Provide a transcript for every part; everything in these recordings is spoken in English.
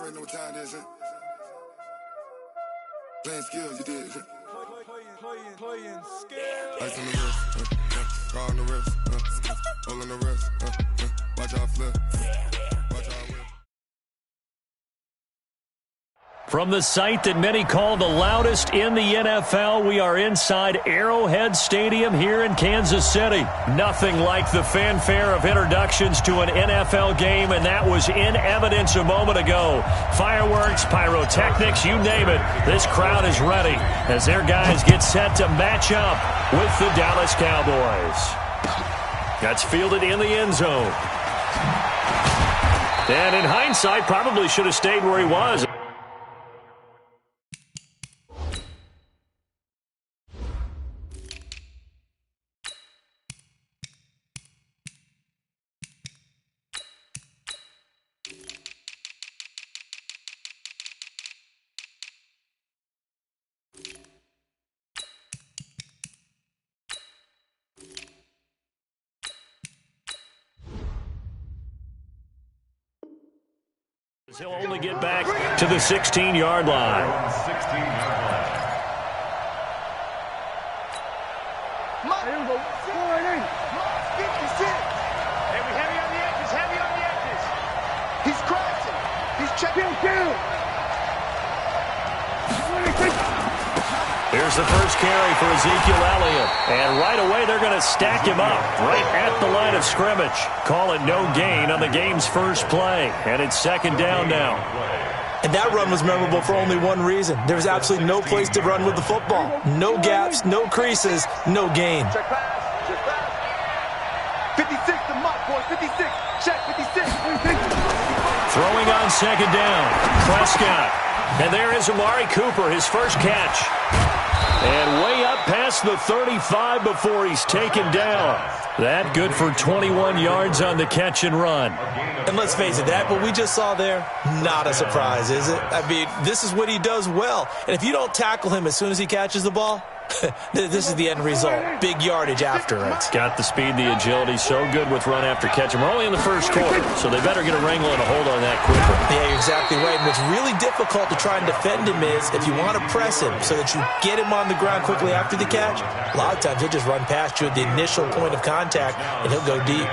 already know what time it is, huh? Playing skills, you did. Playing skills. Ice on the wrist, car on the wrist, all on the wrist, watch out flip, watch out whip. From the site that many call the loudest in the NFL, we are inside Arrowhead Stadium here in Kansas City. Nothing like the fanfare of introductions to an NFL game, and that was in evidence a moment ago. Fireworks, pyrotechnics, you name it. This crowd is ready as their guys get set to match up with the Dallas Cowboys. That's fielded in the end zone. And in hindsight, probably should have stayed where he was. He'll only get back to the 16-yard line. Here we go. 4-8. 56. Heavy on the edges, heavy on the edges. He's crashing. He's checking. Here's the first carry for Ezekiel Elliott. And right away, they're going to stack him up right at the line of scrimmage. Call it no gain on the game's first play. And it's second down now. And that run was memorable for only one reason. There was absolutely no place to run with the football. No gaps, no creases, no gain. Check pass. Check pass. 56 to Mott, boy. 56. Check 56. Throwing on second down. Prescott. And there is Amari Cooper, his first catch. And way up past the 35 before he's taken down. That good for 21 yards on the catch and run. And let's face it, that what we just saw there, not a surprise, is it? I mean, this is what he does well. And if you don't tackle him as soon as he catches the ball, this is the end result. Big yardage after it. Got the speed, the agility, so good with run after catch. And we're only in the first quarter, so they better get a wrangle and a hold on that quicker. Yeah, you're exactly right. And what's really difficult to try and defend him is if you want to press him so that you get him on the ground quickly after the catch, a lot of times he'll just run past you at the initial point of contact, and he'll go deep.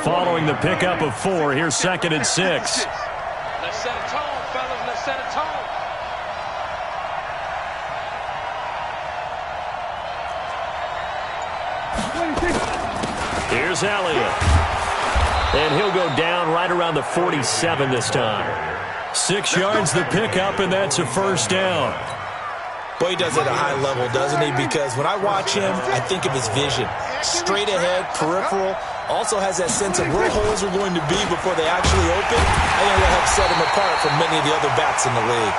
Following the pickup of 4, here's 2nd and 6. Let's set a tone, fellas. Let's set a tone. Here's Elliott. And he'll go down right around the 47 this time. 6 yards the pickup, and that's a first down. Boy, he does it at a high level, doesn't he? Because when I watch him, I think of his vision. Straight ahead, peripheral. Also has that sense of where holes are going to be before they actually open. I think that helps set him apart from many of the other backs in the league.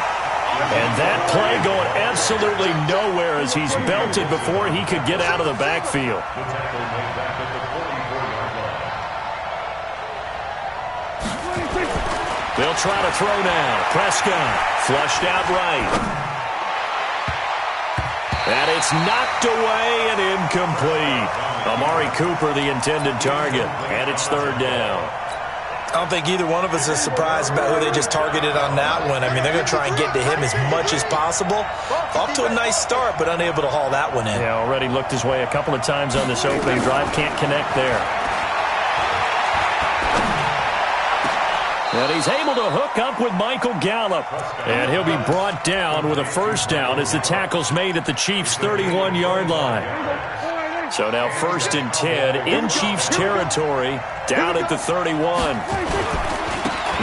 And that play going absolutely nowhere as he's belted before he could get out of the backfield. They'll try to throw now. Prescott flushed out right. And it's knocked away and incomplete. Amari Cooper, the intended target. And it's third down. I don't think either one of us is surprised about who they just targeted on that one. I mean, they're going to try and get to him as much as possible. Off to a nice start, but unable to haul that one in. Yeah, already looked his way a couple of times on this opening drive. Can't connect there. And he's able to hook up with Michael Gallup. And he'll be brought down with a first down as the tackle's made at the Chiefs' 31-yard line. So now 1st and 10 in Chiefs territory, down at the 31.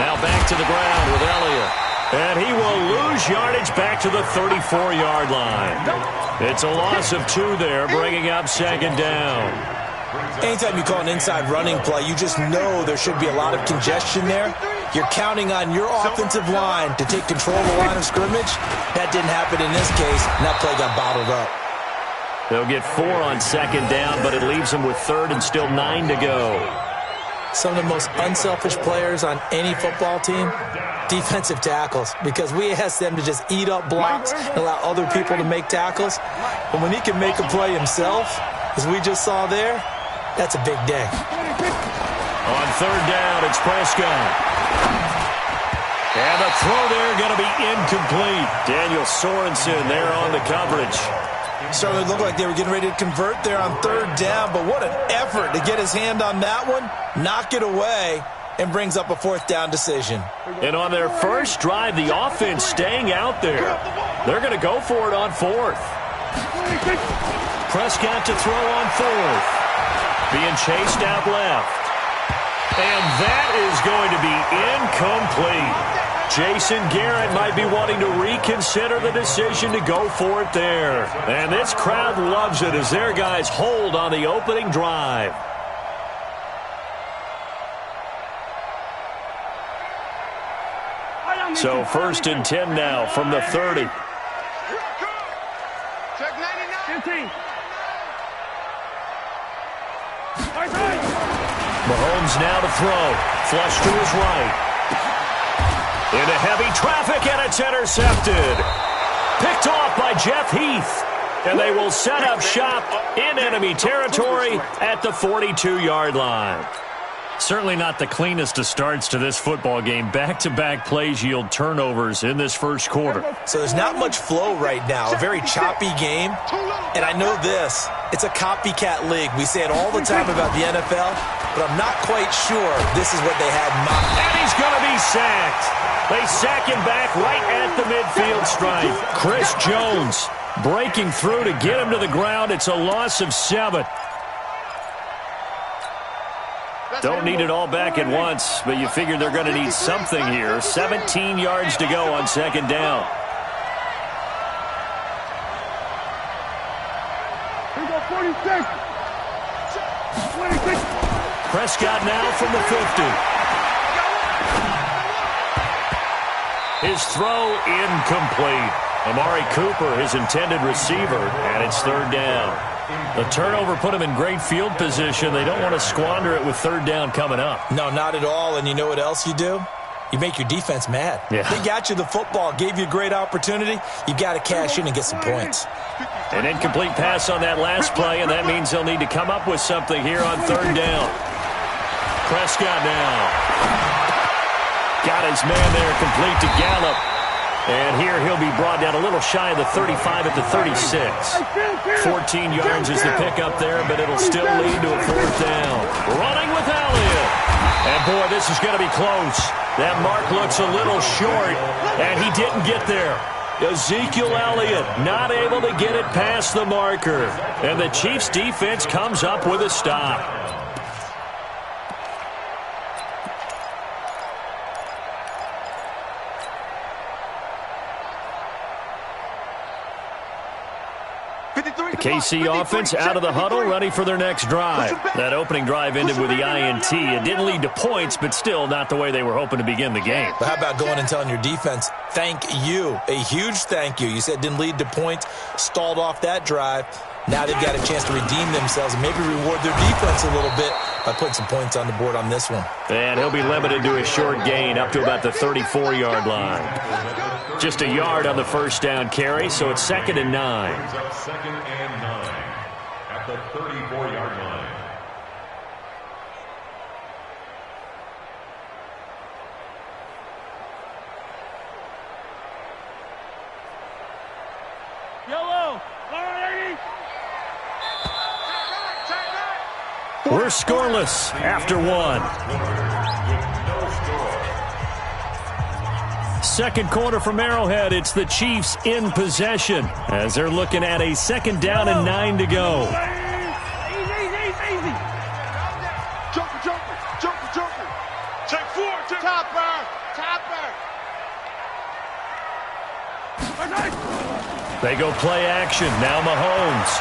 Now back to the ground with Elliott. And he will lose yardage back to the 34-yard line. It's a loss of 2 there, bringing up second down. Anytime you call an inside running play, you just know there should be a lot of congestion there. You're counting on your offensive line to take control of the line of scrimmage. That didn't happen in this case, and that play got bottled up. They'll get 4 on second down, but it leaves them with 3rd and still 9 to go. Some of the most unselfish players on any football team, defensive tackles, because we ask them to just eat up blocks and allow other people to make tackles. But when he can make a play himself, as we just saw there, that's a big day. On third down, it's Prescott. And the throw there going to be incomplete. Daniel Sorensen there on the coverage. Certainly looked like they were getting ready to convert there on third down, but what an effort to get his hand on that one, knock it away, and brings up a fourth down decision. And on their first drive, the offense staying out there. They're going to go for it on fourth. Prescott to throw on fourth. Being chased out left. And that is going to be incomplete. Jason Garrett might be wanting to reconsider the decision to go for it there. And this crowd loves it as their guys hold on the opening drive. So 1st and 10 now from the 30. Check 99. 15. Mahomes now to throw. Flush to his right. Into heavy traffic, and it's intercepted. Picked off by Jeff Heath. And they will set up shop in enemy territory at the 42-yard line. Certainly not the cleanest of starts to this football game. Back-to-back plays yield turnovers in this first quarter. So there's not much flow right now. A very choppy game. And I know this. It's a copycat league. We say it all the time about the NFL, but I'm not quite sure this is what they had in mind. And he's going to be sacked. They sack him back right at the midfield stripe. Chris Jones breaking through to get him to the ground. It's a loss of 7. Don't need it all back at once, but you figure they're going to need something here. 17 yards to go on second down. Here we go, 46. Prescott now from the 50. His throw incomplete. Amari Cooper, his intended receiver, and it's third down. The turnover put him in great field position. They don't want to squander it with third down coming up. No, not at all. And you know what else you do? You make your defense mad. Yeah. They got you the football, gave you a great opportunity. You got to cash in and get some points. An incomplete pass on that last play, and that means they'll need to come up with something here on third down. Prescott now. Got his man there, complete to Gallup. And here he'll be brought down a little shy of the 35 at the 36. 14 yards is the pickup there, but it'll still lead to a fourth down. Running with Elliott. And, boy, this is going to be close. That mark looks a little short, and he didn't get there. Ezekiel Elliott not able to get it past the marker. And the Chiefs' defense comes up with a stop. The KC offense out of the huddle, ready for their next drive. That opening drive ended with the INT. It didn't lead to points, but still not the way they were hoping to begin the game. But how about going and telling your defense, thank you, a huge thank you. You said it didn't lead to points, stalled off that drive. Now they've got a chance to redeem themselves and maybe reward their defense a little bit by putting some points on the board on this one. And he'll be limited to a short gain up to about the 34-yard line. Just a yard on the first down carry, so it's 2nd and 9. Second and 9 at the 34-yard line. Yellow. We're scoreless after one. Second quarter from Arrowhead. It's the Chiefs in possession as they're looking at a 2nd down and 9 to go. Easy. Jumper. Take 4. Topper. They go play action. Now Mahomes.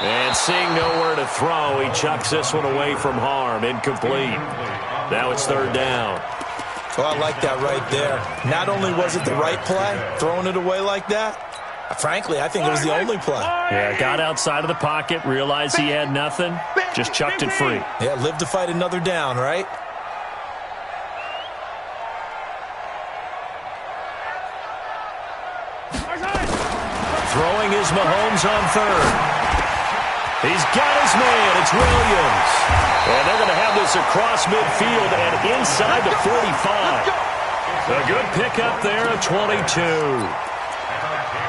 And seeing nowhere to throw, he chucks this one away from harm. Incomplete. Now it's 3rd down. So I like that right there. Not only was it the right play, throwing it away like that, frankly, I think it was the only play. Yeah, got outside of the pocket, realized he had nothing, just chucked it free. Yeah, live to fight another down, right? Throwing is Mahomes on 3rd. He's got his man. It's Williams. And they're going to have this across midfield and inside the 45. A good pickup there at 22.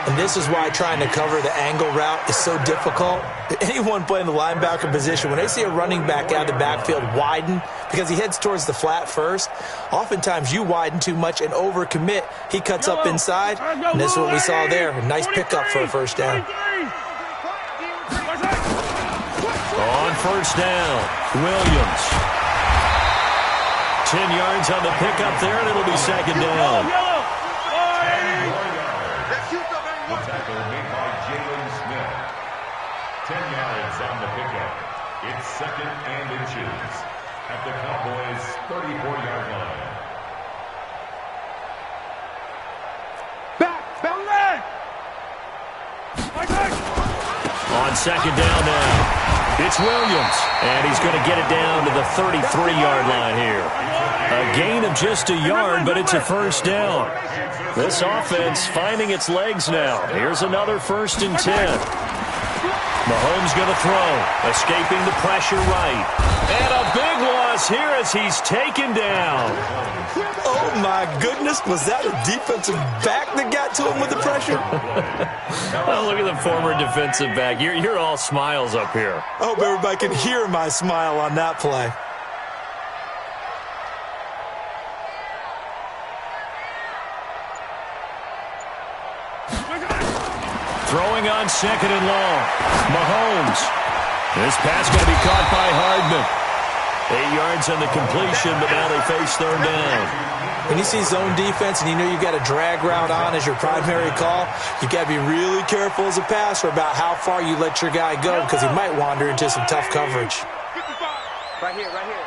And this is why trying to cover the angle route is so difficult. Anyone playing the linebacker position, when they see a running back out of the backfield widen, because he heads towards the flat first, oftentimes you widen too much and overcommit. He cuts up inside, and this is what we saw there. A nice pickup for a first down. On first down, Williams. 10 yards on the pickup there, and it'll be second down. The tackle made by Jalen Smith. 10 yards on the pickup. It's second and inches at the Cowboys' 34-yard line. On second down now, it's Williams, and he's going to get it down to the 33-yard line here. A gain of just a yard, but it's a first down. This offense finding its legs now. Here's another 1st and 10. Mahomes going to throw, escaping the pressure right. And a big loss here as he's taken down. Oh, my goodness. Was that a defensive back that got to him with the pressure? Oh, look at the former defensive back. You're all smiles up here. I hope everybody can hear my smile on that play. Throwing on second and long. Mahomes. This pass going to be caught by Hardman. 8 yards on the completion, but now they face third down. When you see zone defense and you know you've got a drag route on as your primary call, you've got to be really careful as a passer about how far you let your guy go because he might wander into some tough coverage. Right here, right here.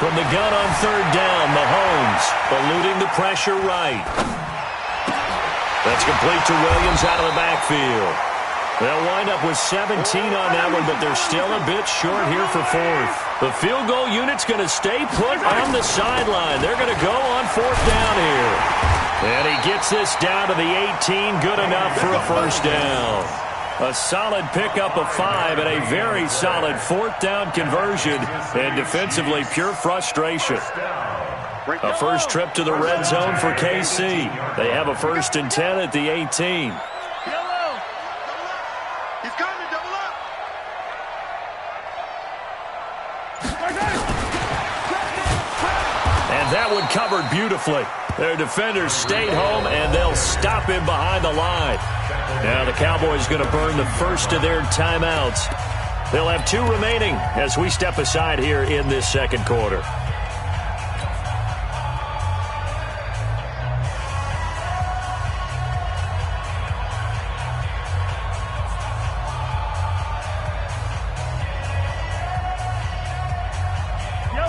From the gun on third down, Mahomes eluding the pressure right. That's complete to Williams out of the backfield. They'll wind up with 17 on that one, but they're still a bit short here for fourth. The field goal unit's going to stay put on the sideline. They're going to go on fourth down here. And he gets this down to the 18, good enough for a first down. A solid pickup of 5 and a very solid fourth down conversion, and defensively pure frustration. A first trip to the red zone for KC. They have a 1st and 10 at the 18. And that one covered beautifully. Their defenders stayed home, and they'll stop him behind the line. Now the Cowboys going to burn the first of their timeouts. They'll have 2 remaining as we step aside here in this second quarter.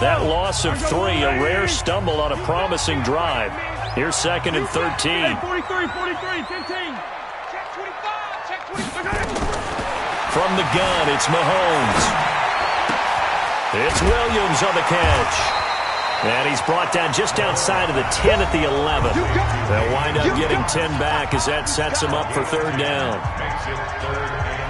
That loss of 3, a rare stumble on a promising drive. Here's 2nd and 13. 43, 43, 15. Check 25, check 25. From the gun, it's Mahomes. It's Williams on the catch. And he's brought down just outside of the 10 at the 11. They'll wind up getting 10 back as that sets him up for third down. Makes it 3rd and 3.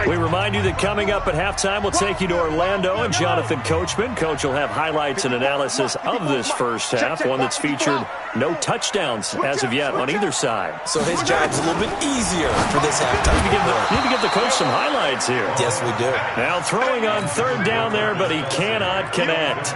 We remind you that coming up at halftime, we'll take you to Orlando and Jonathan Coachman. Coach will have highlights and analysis of this first half, one that's featured no touchdowns as of yet on either side. So his job's a little bit easier for this halftime. You need to give the coach some highlights here. Yes, we do. Now throwing on third down there, but he cannot connect.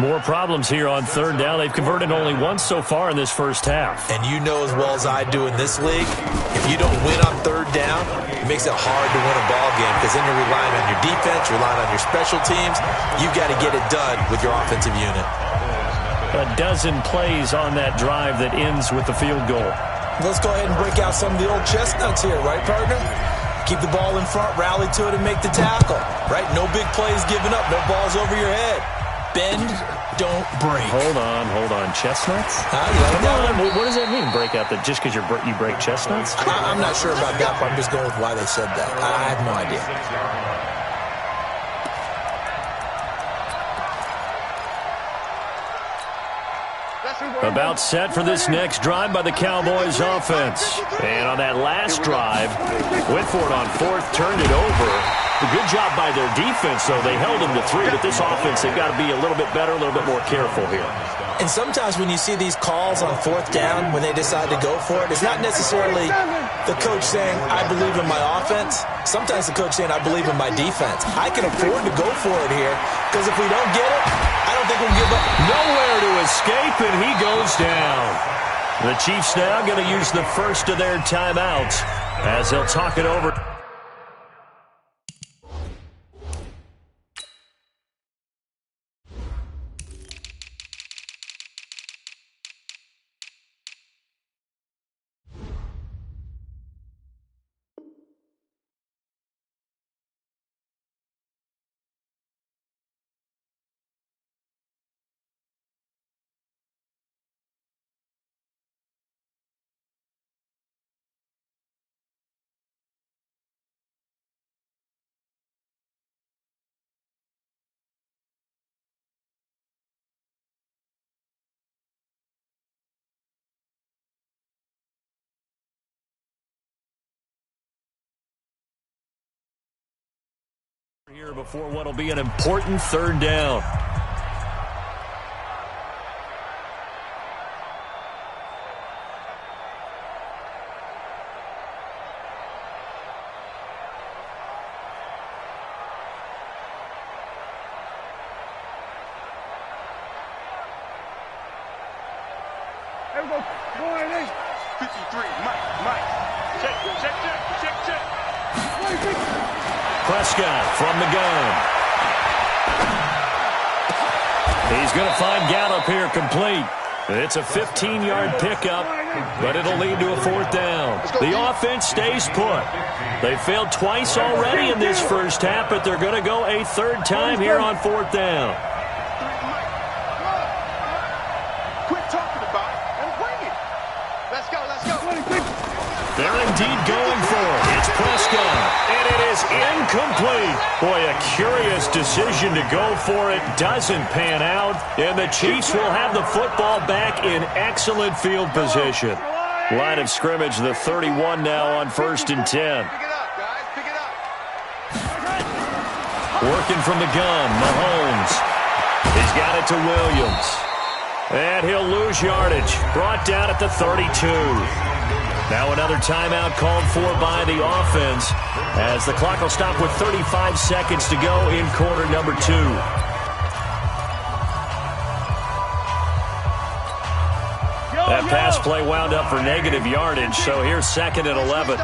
More problems here on third down. They've converted only once so far in this first half. And you know as well as I do in this league, if you don't win on third down, it makes it hard to win a ball game because then you're relying on your defense, relying on your special teams. You've got to get it done with your offensive unit. A dozen plays on that drive that ends with the field goal. Let's go ahead and break out some of the old chestnuts here, right, partner? Keep the ball in front, rally to it, and make the tackle, right? No big plays given up, no balls over your head. Bend, don't break. Hold on. Chestnuts? You like that one? What does that mean, break out? That just because you break chestnuts? I'm not sure about that, but I'm just going with why they said that. I have no idea. About set for this next drive by the Cowboys offense. And on that last drive, went for it on fourth, turned it over. A good job by their defense, though. They held them to 3, but this offense, they've got to be a little bit better, a little bit more careful here. And sometimes when you see these calls on fourth down, when they decide to go for it, it's not necessarily the coach saying, I believe in my offense. Sometimes the coach saying, I believe in my defense. I can afford to go for it here, because if we don't get it, I don't think we'll give up. Nowhere to escape, and he goes down. The Chiefs now going to use the first of their timeouts as they'll talk it over. Here before what will be an important third down. There we go. 53, Mike. Check. Prescott from the gun. He's going to find Gallup here complete. It's a 15-yard pickup, but it'll lead to a fourth down. The offense stays put. They failed twice already in this first half, but they're going to go a third time here on fourth down. Quit talking about it and bring it. Let's go. They're indeed going for it. It's Prescott, and it is incomplete. Boy, a curious decision to go for it. Doesn't pan out, and the Chiefs will have the football back in excellent field position. Line of scrimmage, the 31 now on 1st and 10. Pick it up, guys. Pick it up. Working from the gun, Mahomes. He's got it to Williams. And he'll lose yardage. Brought down at the 32. Now another timeout called for by the offense as the clock will stop with 35 seconds to go in quarter number 2. That pass play wound up for negative yardage, so here's 2nd and 11.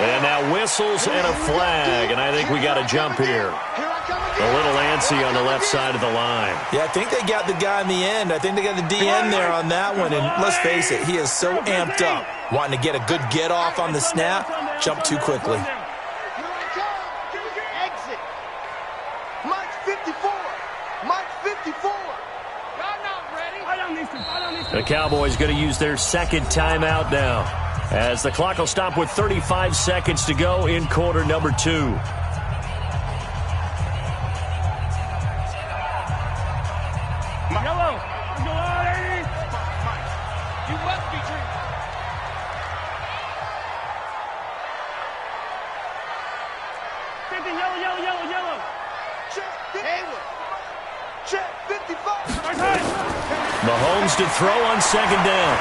And now whistles and a flag, and I think we got a jump here. A little antsy on the left side of the line. Yeah, I think they got the guy in the end. I think they got the DN there on that one. And let's face it, he is so amped up, wanting to get a good get-off on the snap, jump too quickly. Exit. Mike 54. Mike 54. Y'all not ready? The Cowboys going to use their second timeout now as the clock will stop with 35 seconds to go in quarter number 2. Mahomes to throw on 2nd down.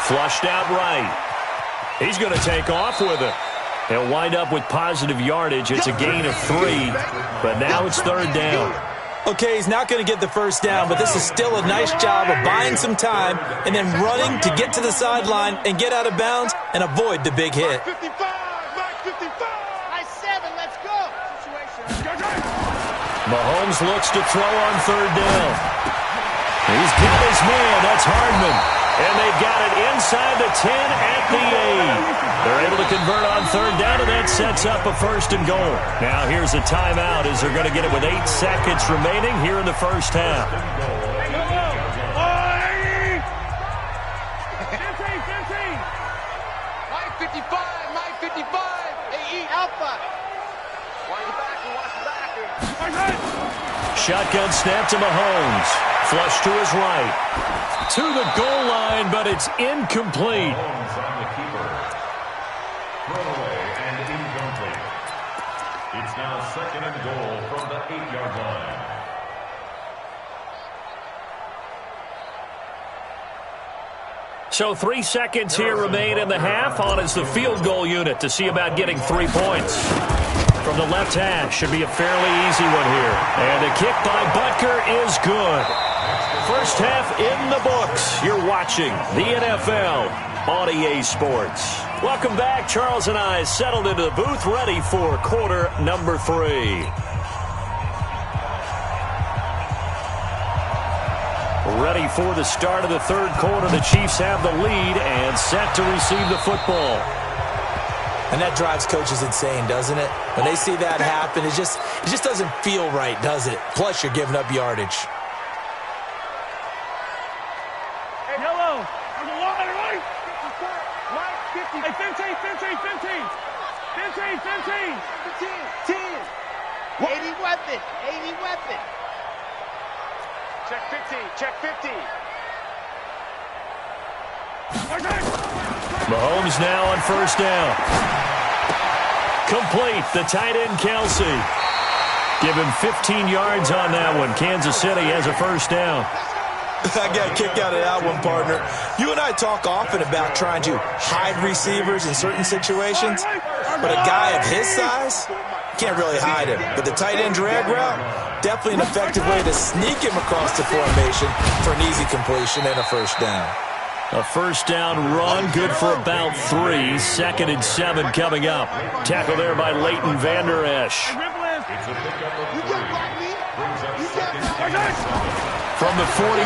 Flushed out right. He's going to take off with it. He'll wind up with positive yardage. It's a gain of 3, but now it's 3rd down. Okay, he's not going to get the first down, but this is still a nice job of buying some time and then running to get to the sideline and get out of bounds and avoid the big hit. 55. Mike 55. Nice 7. Let's go. Mahomes looks to throw on 3rd down. He's got his man. That's Hardman. And they've got it inside the 10 at the 8. They're able to convert on third down, and that sets up a first and goal. Now here's a timeout as they're going to get it with 8 seconds remaining here in the first half. Shotgun snap to Mahomes. Flush to his right. To the goal line, but it's incomplete. Mahomes on the keeper. Throwaway and incomplete. It's now second and goal from the 8-yard line. So 3 seconds here remain in the half. On is the field goal unit to see about getting 3 points. From the left hash, should be a fairly easy one here. And the kick by Butker is good. First half in the books. You're watching the NFL on EA Sports. Welcome back. Charles and I settled into the booth, ready for quarter number 3. Ready for the start of the third quarter. The Chiefs have the lead and set to receive the football. And that drives coaches insane, doesn't it? When they see that happen, it just doesn't feel right, does it? Plus, you're giving up yardage. Hey, yellow. On the line, right. Right, 50. Hey, 15. 10. 80 weapon. Check 50. Mahomes now on first down. Complete. The tight end, Kelsey. Give him 15 yards on that one. Kansas City has a first down. I got a kick out of that one, partner. You and I talk often about trying to hide receivers in certain situations, but a guy of his size, can't really hide him. But the tight end drag route, definitely an effective way to sneak him across the formation for an easy completion and a first down. A first down run, good for about 3. 2nd and 7 coming up. Tackle there by Leighton Vander Esch. From the 41,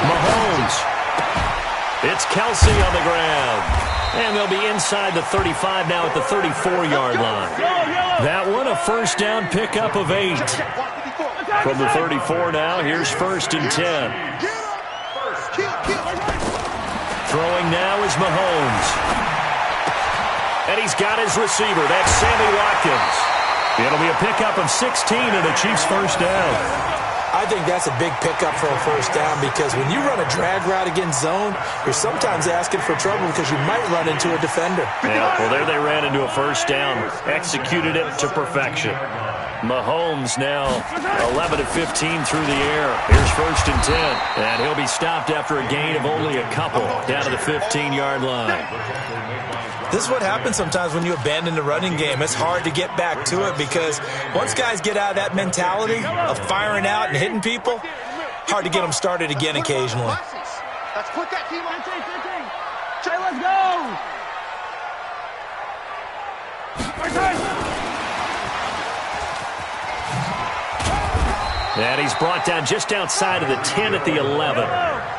Mahomes. It's Kelsey on the ground. And they'll be inside the 35 now at the 34-yard line. That one, a first down pickup of 8. From the 34 now, here's 1st and 10. Throwing now is Mahomes. And he's got his receiver. That's Sammy Watkins. It'll be a pickup of 16 and a Chiefs first down. I think that's a big pickup for a first down because when you run a drag route against zone, you're sometimes asking for trouble because you might run into a defender. Yeah, well, there they ran into a first down. Executed it to perfection. Mahomes now 11 of 15 through the air. Here's 1st and 10. And he'll be stopped after a gain of only a couple down to the 15-yard line. This is what happens sometimes when you abandon the running game. It's hard to get back to it because once guys get out of that mentality of firing out and hitting people, hard to get them started again occasionally. Let's put that team on. Jay, let's go. And he's brought down just outside of the 10 at the 11.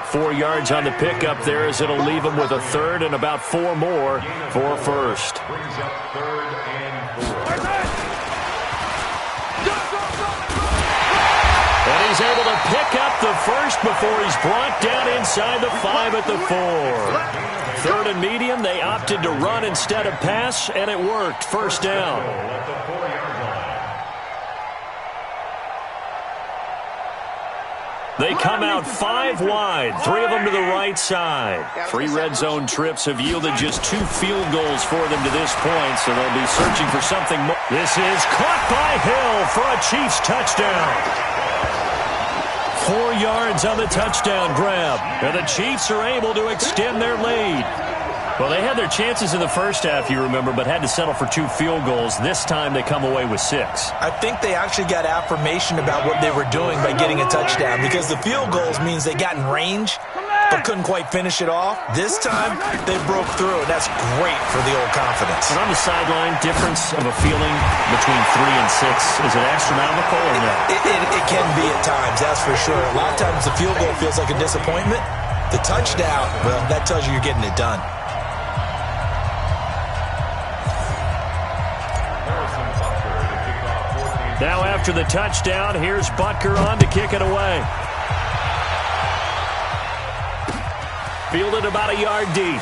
4 yards on the pickup there as it'll leave him with a 3rd and about 4 more for a first. Brings up 3rd and 4. And he's able to pick up the first before he's brought down inside the 5 at the 4. 3rd and medium, they opted to run instead of pass, and it worked. First down. At the 4-yard line. They come out 5 wide, 3 of them to the right side. 3 red zone trips have yielded just 2 field goals for them to this point, so they'll be searching for something more. This is caught by Hill for a Chiefs touchdown. 4 yards on the touchdown grab, and the Chiefs are able to extend their lead. Well, they had their chances in the first half, you remember, but had to settle for 2 field goals. This time they come away with 6. I think they actually got affirmation about what they were doing by getting a touchdown because the field goals means they got in range but couldn't quite finish it off. This time, they broke through, and that's great for the old confidence. And on the sideline, difference of a feeling between 3 and 6, is it astronomical or no? It can be at times, that's for sure. A lot of times the field goal feels like a disappointment. The touchdown, well, that tells you you're getting it done. Now after the touchdown, here's Butker on to kick it away. Fielded about a yard deep.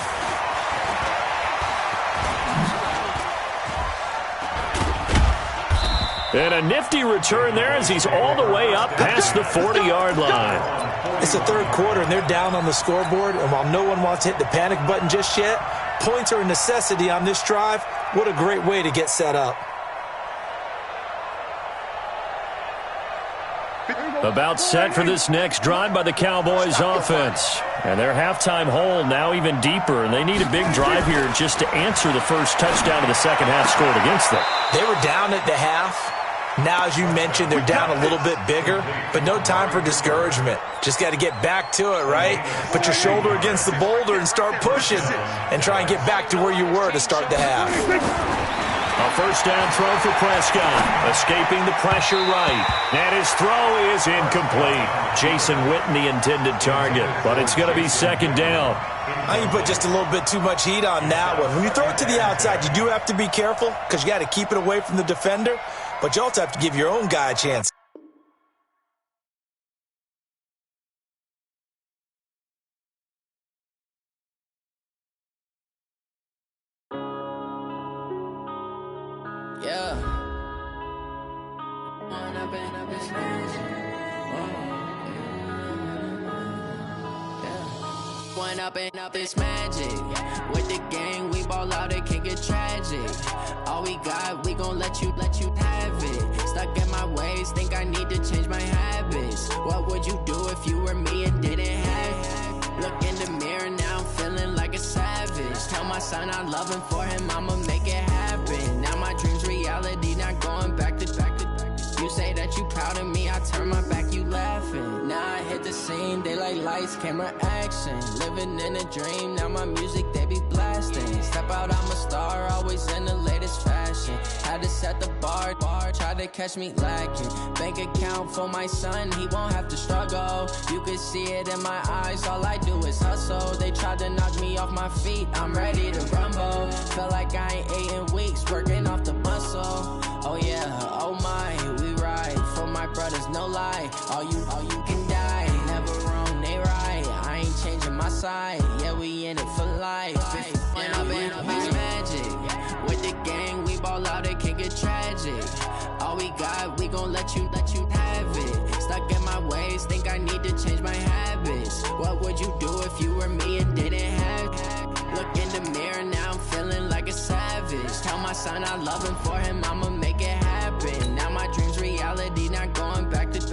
And a nifty return there as he's all the way up past the 40-yard line. It's the third quarter, and they're down on the scoreboard. And while no one wants to hit the panic button just yet, points are a necessity on this drive. What a great way to get set up. About set for this next drive by the Cowboys offense. And their halftime hole now even deeper, and they need a big drive here just to answer the first touchdown of the second half scored against them. They were down at the half. Now, as you mentioned, they're down a little bit bigger, but no time for discouragement. Just got to get back to it, right? Put your shoulder against the boulder and start pushing and try and get back to where you were to start the half. A first down throw for Prescott, escaping the pressure right. And his throw is incomplete. Jason Witten, the intended target, but it's going to be second down. I think you put just a little bit too much heat on that one. When you throw it to the outside, you do have to be careful because you got to keep it away from the defender, but you also have to give your own guy a chance. Up this magic with the gang, we ball out, it can get tragic. All we got, we gon' let you have it. Stuck in my ways, think I need to change my habits. What would you do if you were me and didn't have it? Look in the mirror now, I'm feeling like a savage. Tell my son I love him, for him I'ma make it happen. Now my dream's reality, not going back to. You say that you proud of me, I turn my back, you laughing. Now I hit the scene, they like lights, camera, action. Living in a dream, now my music, they be blasting. Step out, I'm a star, always in the latest fashion. Had to set the bar, try to catch me lacking. Bank account for my son, he won't have to struggle. You can see it in my eyes, all I do is hustle. They tried to knock me off my feet, I'm ready to rumble. Felt like I ain't ate in weeks, working off the muscle. Oh yeah, oh my, we ride for my brothers, no lie. All you can die, never wrong, they right. I ain't changing my side, yeah, we in it for life. When I've been up this magic with the gang, we ball out, it can get tragic. All we got, we gon' let you have it. Stuck in my ways, think I need to change my habits. What would you do if you were me and didn't have it? Look in the mirror, now I'm feeling like a savage. Tell my son I love him, for him I'ma make it happen. Now my dream's reality, not going back to.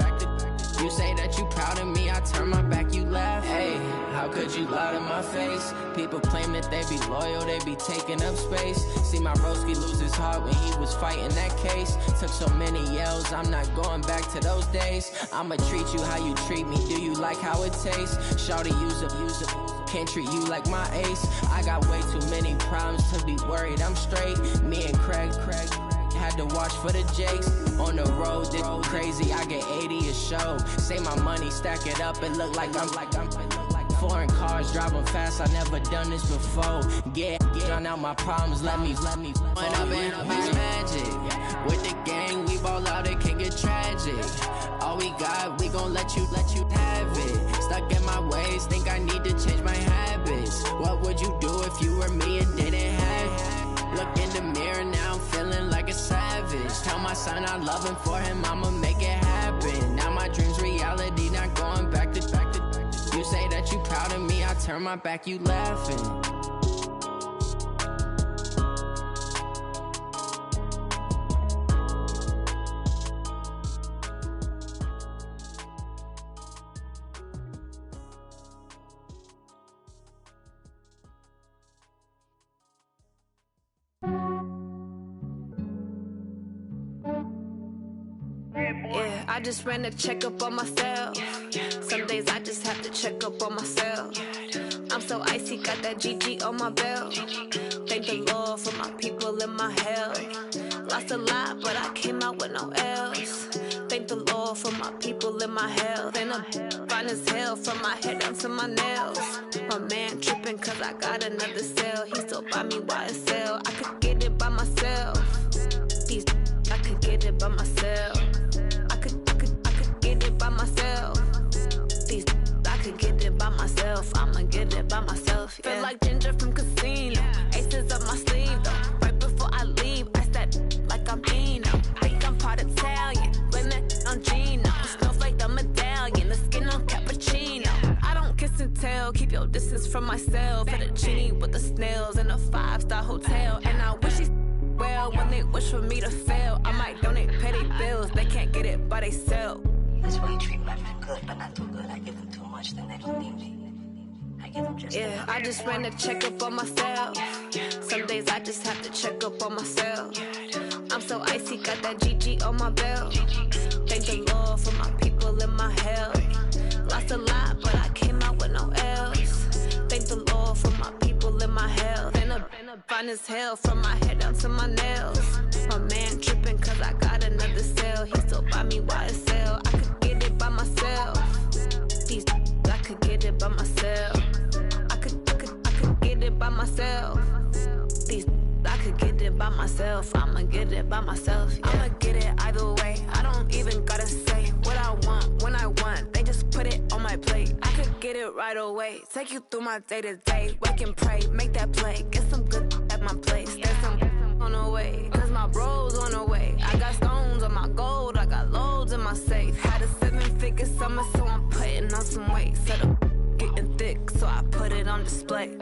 You say that you proud of me, I turn my back, you laugh. Hey, how could you lie to my face? People claim that they be loyal, they be taking up space. See my broski lose his heart when he was fighting that case. Took so many yells, I'm not going back to those days. I'ma treat you how you treat me, do you like how it tastes? Shawty, use it. Can't treat you like my ace. I got way too many problems to be worried, I'm straight. Me and Craig had to watch for the Jakes. On the road, this crazy, I get 80 a show. Say my money, stack it up, it look like I'm foreign cars, driving fast, I never done this before. Get drown out my problems, let me. When I've been up this magic with the gang, we ball out, it can get tragic. All we got, we gon' let you have it. Stuck in my ways, think I need to change my habits. What would you do if you were me and didn't have it? Look in the mirror, now I'm feeling like a savage. Tell my son I love him, for him I'ma make it happen. Now my dream's reality, not going back to. You say that you proud of me, I turn my back, you laughing. Yeah, I just ran a checkup on myself. Some days I just have to check up on myself. I'm so icy, got that GG on my belt. Thank the Lord for my people in my health. Lost a lot, but I came out with no else. Thank the Lord for my people in my health. And I'm fine as hell from my head down to my nails. My man tripping cause I got another cell. He still buy me YSL. I could get it by myself. These I could get it by myself. I could get it by myself. These I could get it by myself. I'ma get it by myself. Yeah. Feel like Ginger from Casino. Aces up my sleeve though. Right before I leave, I step like I'm Eno. Think I'm part Italian. Blame that on Gino. Snowflake the medallion. The skin on cappuccino. I don't kiss and tell. Keep your distance from myself. Fettuccine with the snails in a 5-star hotel. And I wish he's well when they wish for me to fail. I might donate petty bills. They can't get it by themselves. That's why you treat my friend good, but not too good. I give them too much, then they don't need me. I give them just yeah, I just ran a checkup on myself. Some days I just have to check up on myself. I'm so icy, got that GG on my belt. Thank the Lord for my people in my health. Lost a lot, but I came out with no L's. Thank the Lord for my people in my health. And I'm fine as hell from my head down to my nails. My man tripping cause I got another cell. He still buy me YSL. I could get it by myself. These I could get it by myself. I could get it by myself. These I could get it by myself. I'ma get it by myself. Yeah. I'ma get it either way. I don't even gotta say what I want when I want. They just put it on my plate. I could get it right away. Take you through my day to day. Wake and pray, make that play. Get some good at my place. There's some on the way. Cause my bro's on the way. I got stones on my gold. I got loads in my safe. Had a 7-figure summer, so I'm putting on some weight. Set up getting thick, so I put it on display.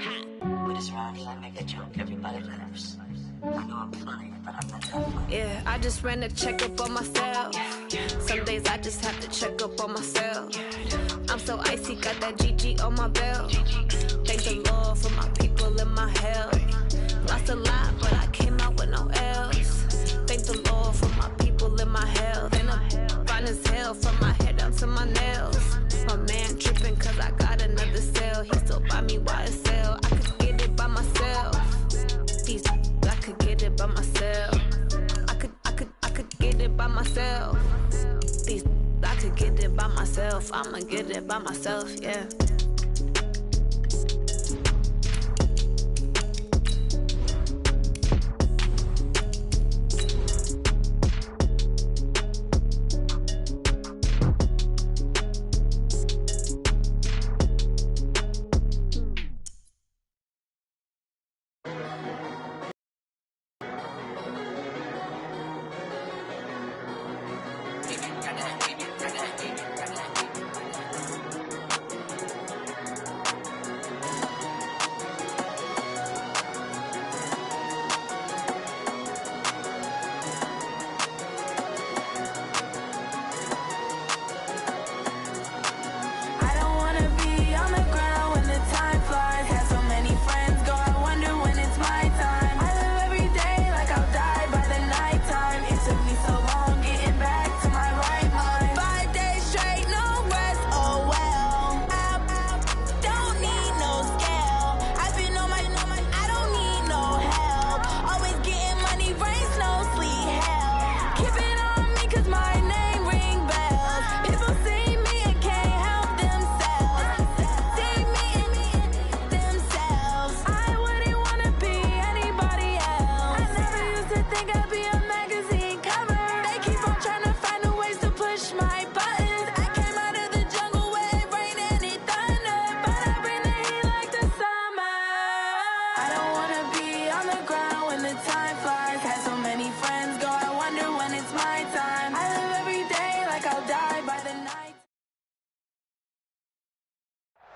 With this round, I make a joke, everybody laughs. I know I'm funny, but I'm not that funny. Yeah, I just ran a checkup on myself. Some days I just have to check up on myself. I'm so icy, got that GG on my belt. Thank the Lord for my people in my health. Lost a lot, but I came out with no L's. Thank the Lord for my people in my health. And I'm fine as hell from my head down to my nails. My man tripping cause I got another cell. He still buy me YSL. I could get it by myself. These I could get it by myself. I could get it by myself. These I could get it by myself. I'ma get it by myself, yeah.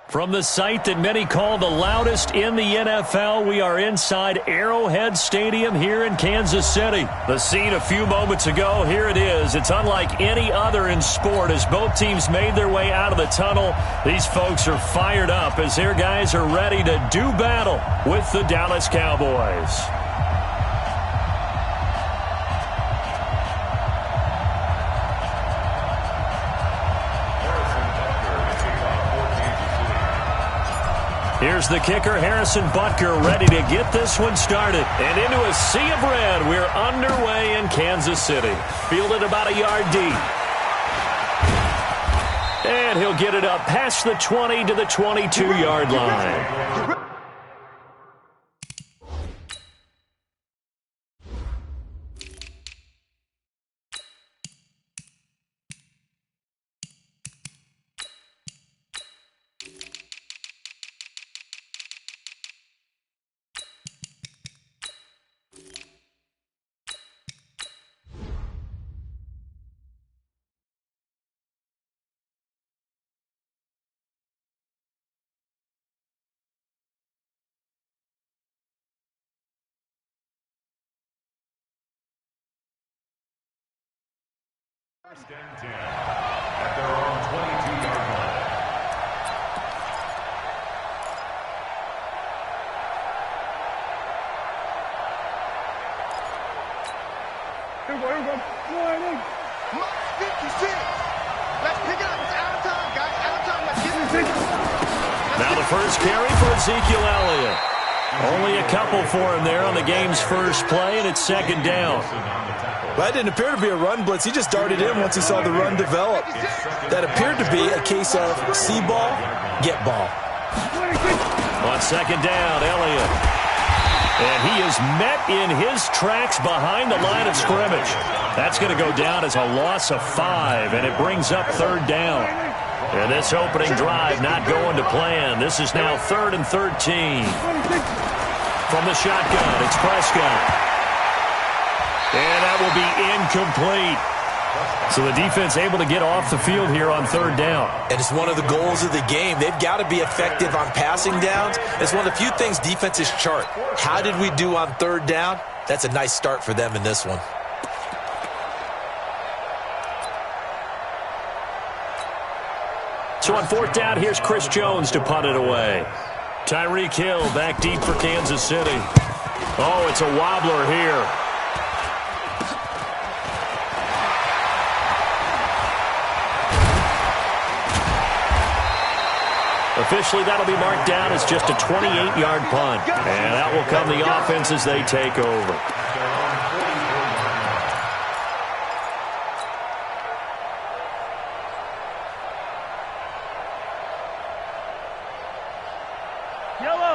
From the site that many call the loudest in the NFL, we are inside Arrowhead Stadium here in Kansas City. The scene a few moments ago, here it is. It's unlike any other in sport as both teams made their way out of the tunnel. These folks are fired up as their guys are ready to do battle with the Dallas Cowboys. Here's the kicker, Harrison Butker, ready to get this one started. And into a sea of red, we're underway in Kansas City. Fielded about a yard deep. And he'll get it up past the 20 to the 22-yard line. First and 10 at their own 22-yard line. Here we go. Mark 56. Let's pick it up. It's out of time, guys. Out of time. Let's get it. Now the first carry for Ezekiel Elliott. Only a couple for him there on the game's first play, and it's second down. That didn't appear to be a run blitz. He just darted in once he saw the run develop. That appeared to be a case of see ball, get ball. On second down, Elliott. And he is met in his tracks behind the line of scrimmage. That's going to go down as a loss of 5, and it brings up third down. And this opening drive not going to plan. This is now 3rd and 13. From the shotgun, it's Prescott. And that will be incomplete. So the defense able to get off the field here on third down. And it's one of the goals of the game. They've got to be effective on passing downs. It's one of the few things defenses chart. How did we do on third down? That's a nice start for them in this one. So on fourth down, here's Chris Jones to punt it away. Tyreek Hill back deep for Kansas City. Oh, it's a wobbler here. Officially, that'll be marked down as just a 28-yard punt. And that will come the offense as they take over.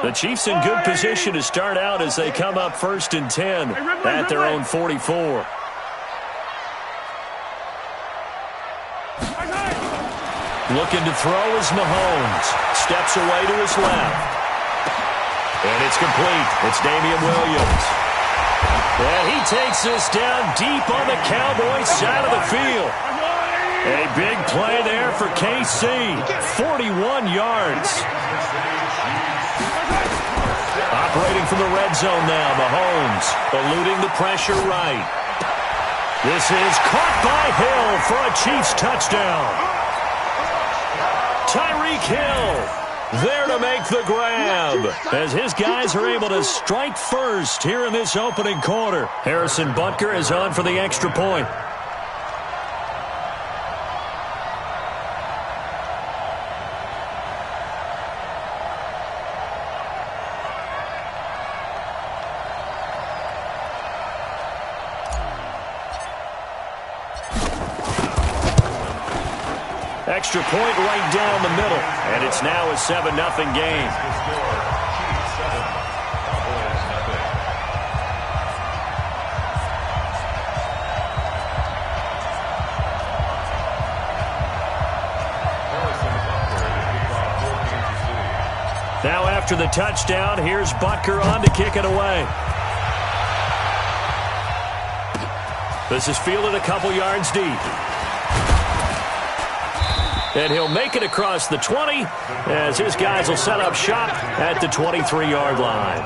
The Chiefs in good position to start out as they come up 1st and 10 at their own 44. Looking to throw is Mahomes. Steps away to his left. And it's complete. It's Damian Williams. And he takes this down deep on the Cowboys side of the field. A big play there for KC. 41 yards. Operating from the red zone now, Mahomes eluding the pressure right. This is caught by Hill for a Chiefs touchdown. Tyreek Hill there to make the grab as his guys are able to strike first here in this opening quarter. Harrison Butker is on for the extra point. Extra point right down the middle, and it's now a 7-0 game. Now after the touchdown, here's Butker on to kick it away. This is fielded a couple yards deep. And he'll make it across the 20 as his guys will set up shop at the 23-yard line.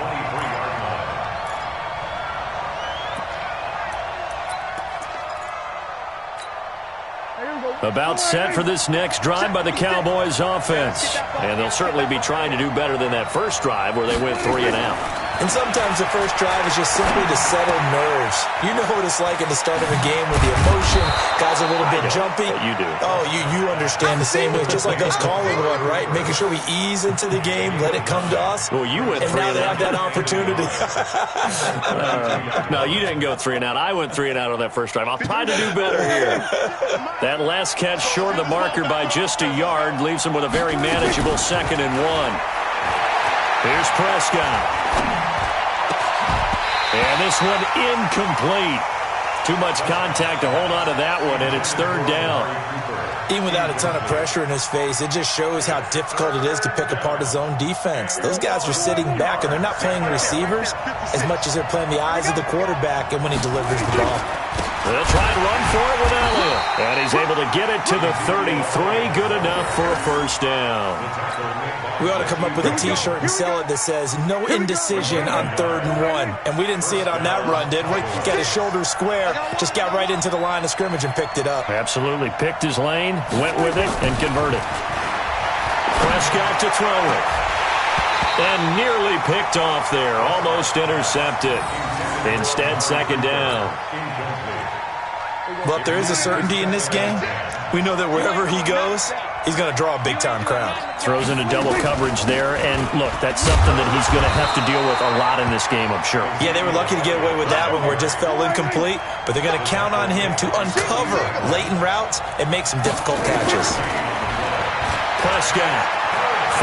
About set for this next drive by the Cowboys offense. And they'll certainly be trying to do better than that first drive where they went 3 and out. And sometimes the first drive is just simply to settle nerves. You know what it's like at the start of a game with the emotion. Guys are a little bit jumpy. You do. Oh, you understand the same way. It's just like us calling one, right? Making sure we ease into the game, let it come to us. Well, you went and 3 now and they out. have that opportunity. No, you didn't go 3 and out. I went 3 and out on that first drive. I'll try to do better here. That last catch short of the marker by just a yard leaves him with a very manageable 2nd and 1. Here's Prescott. And this one incomplete. Too much contact to hold on to that one, and it's 3rd down. Even without a ton of pressure in his face, it just shows how difficult it is to pick apart his own defense. Those guys are sitting back, and they're not playing receivers as much as they're playing the eyes of the quarterback and when he delivers the ball. They'll try and run for it with Elliott. And he's able to get it to the 33. Good enough for a 1st down. We ought to come up with a T-shirt and sell it that says, no indecision on 3rd and 1. And we didn't see it on that run, did we? Got his shoulder square, just got right into the line of scrimmage and picked it up. Absolutely. Picked his lane, went with it, and converted. Prescott to throw it. And nearly picked off there. Almost intercepted. Instead, 2nd down. But there is a certainty in this game. We know that wherever he goes, he's going to draw a big-time crowd. Throws into double coverage there. And, look, that's something that he's going to have to deal with a lot in this game, I'm sure. Yeah, they were lucky to get away with that one where it just fell incomplete. But they're going to count on him to uncover latent routes and make some difficult catches. Prescott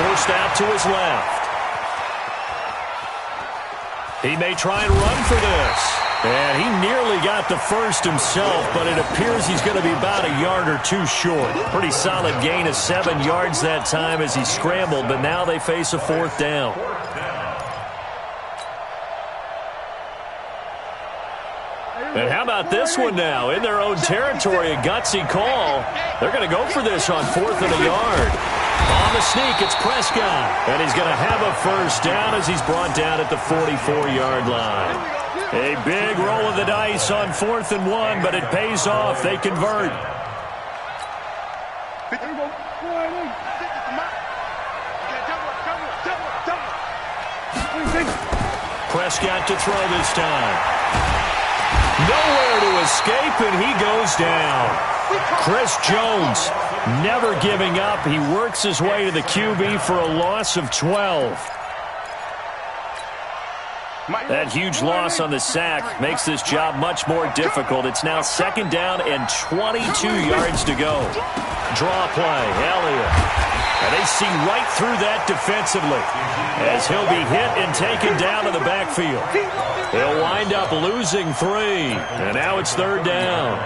forced out to his left. He may try and run for this. And he nearly got the first himself, but it appears he's going to be about a yard or 2 short. Pretty solid gain of 7 yards that time as he scrambled, but now they face a 4th down. And how about this one now? In their own territory, a gutsy call. They're going to go for this on 4th and a yard. On the sneak, it's Prescott. And he's going to have a 1st down as he's brought down at the 44-yard line. A big roll of the dice on 4th and 1, but it pays off. They convert. Prescott to throw this time. Nowhere to escape, and he goes down. Chris Jones never giving up. He works his way to the QB for a loss of 12. That huge loss on the sack makes this job much more difficult. It's now 2nd down and 22 yards to go. Draw play, Elliott. And they see right through that defensively as he'll be hit and taken down to the backfield. He'll wind up losing 3. And now it's 3rd down.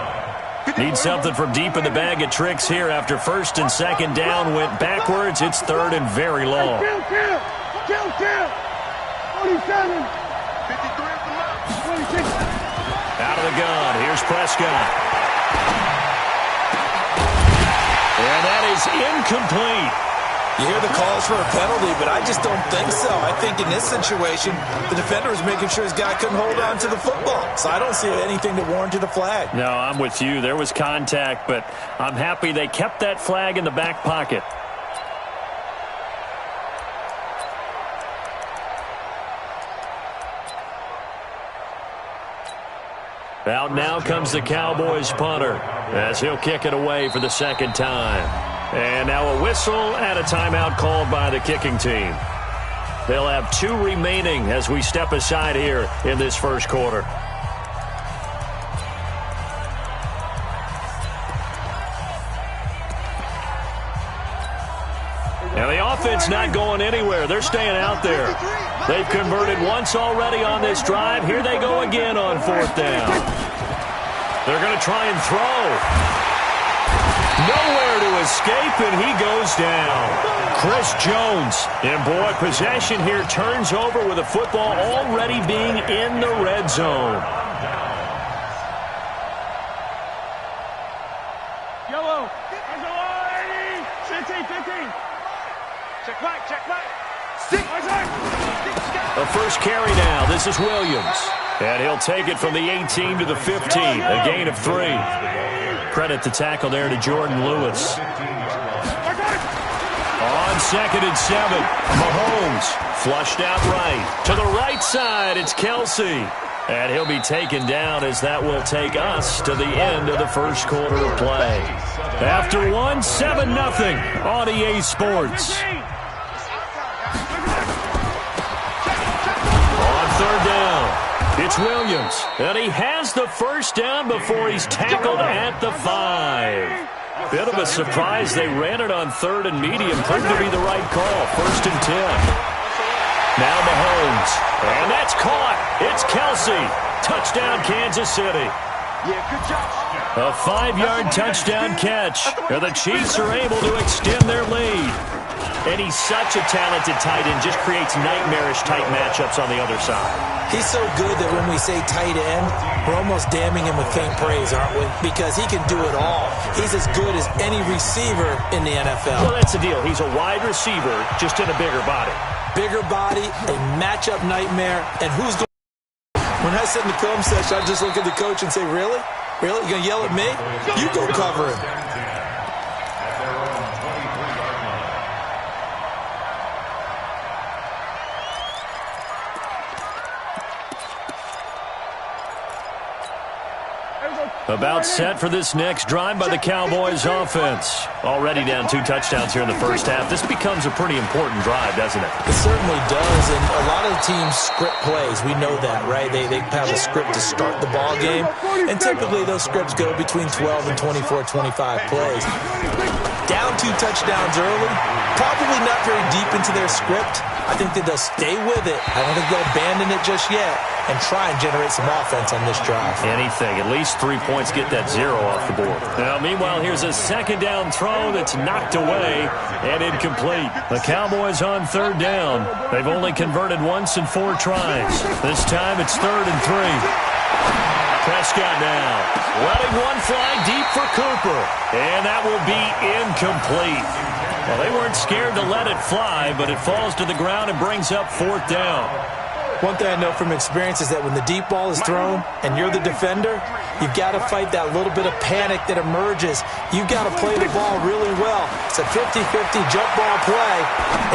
Need something from deep in the bag of tricks here after 1st and 2nd down went backwards. It's 3rd and very long. 47. Out of the gun, here's Prescott. And that is incomplete. You hear the calls for a penalty, but I just don't think so. I think in this situation, the defender was making sure his guy couldn't hold on to the football. So I don't see anything that warranted a flag. No, I'm with you. There was contact, but I'm happy they kept that flag in the back pocket. Out now comes the Cowboys punter as he'll kick it away for the 2nd time. And now a whistle and a timeout called by the kicking team. They'll have 2 remaining as we step aside here in this 1st quarter. Now the offense not going anywhere. They're staying out there. They've converted once already on this drive. Here they go again on 4th down. They're going to try and throw. Nowhere to escape, and he goes down. Chris Jones. And boy, possession here turns over with the football already being in the red zone. Yellow. 15. Check back. A first carry now. This is Williams. And he'll take it from the 18 to the 15. A gain of 3. Credit the tackle there to Jordan Lewis. 2nd and 7. Mahomes flushed out right. To the right side, it's Kelsey. And he'll be taken down as that will take us to the end of the first quarter of play. After one, 7-0 on EA Sports. On 3rd down, it's Williams. And he has the first down before he's tackled at the 5. Bit of a surprise they ran it on 3rd and medium. Proved to be the right call. 1st and 10. Now Mahomes. And that's caught. It's Kelsey. Touchdown, Kansas City. A 5-yard touchdown catch. And the Chiefs are able to extend their lead. And he's such a talented tight end. Just creates nightmarish-type matchups on the other side. He's so good that when we say tight end, we're almost damning him with faint praise, aren't we? Because he can do it all. He's as good as any receiver in the NFL. Well, that's the deal. He's a wide receiver, just in a bigger body. Bigger body, a matchup nightmare, and who's going to... When I sit in the film session, I just look at the coach and say, really? Really? You going to yell at me? You go cover him. About set for this next drive by the Cowboys offense. Already down 2 touchdowns here in the first half. This becomes a pretty important drive, doesn't it? It certainly does, and a lot of teams script plays. We know that, right? They have a script to start the ball game, and typically those scripts go between 12 and 24, 25 plays. Down 2 touchdowns early, probably not very deep into their script. I think that they'll stay with it. I don't think they'll abandon it just yet and try and generate some offense on this drive. Anything. At least 3 points, get that 0 off the board. Now, meanwhile, here's a 2nd down throw that's knocked away and incomplete. The Cowboys on 3rd down. They've only converted once in 4 tries. This time it's 3rd and 3. Prescott now, letting one fly deep for Cooper, and that will be incomplete. Well, they weren't scared to let it fly, but it falls to the ground and brings up 4th down. One thing I know from experience is that when the deep ball is thrown and you're the defender, you've got to fight that little bit of panic that emerges. You've got to play the ball really well. It's a 50-50 jump ball play,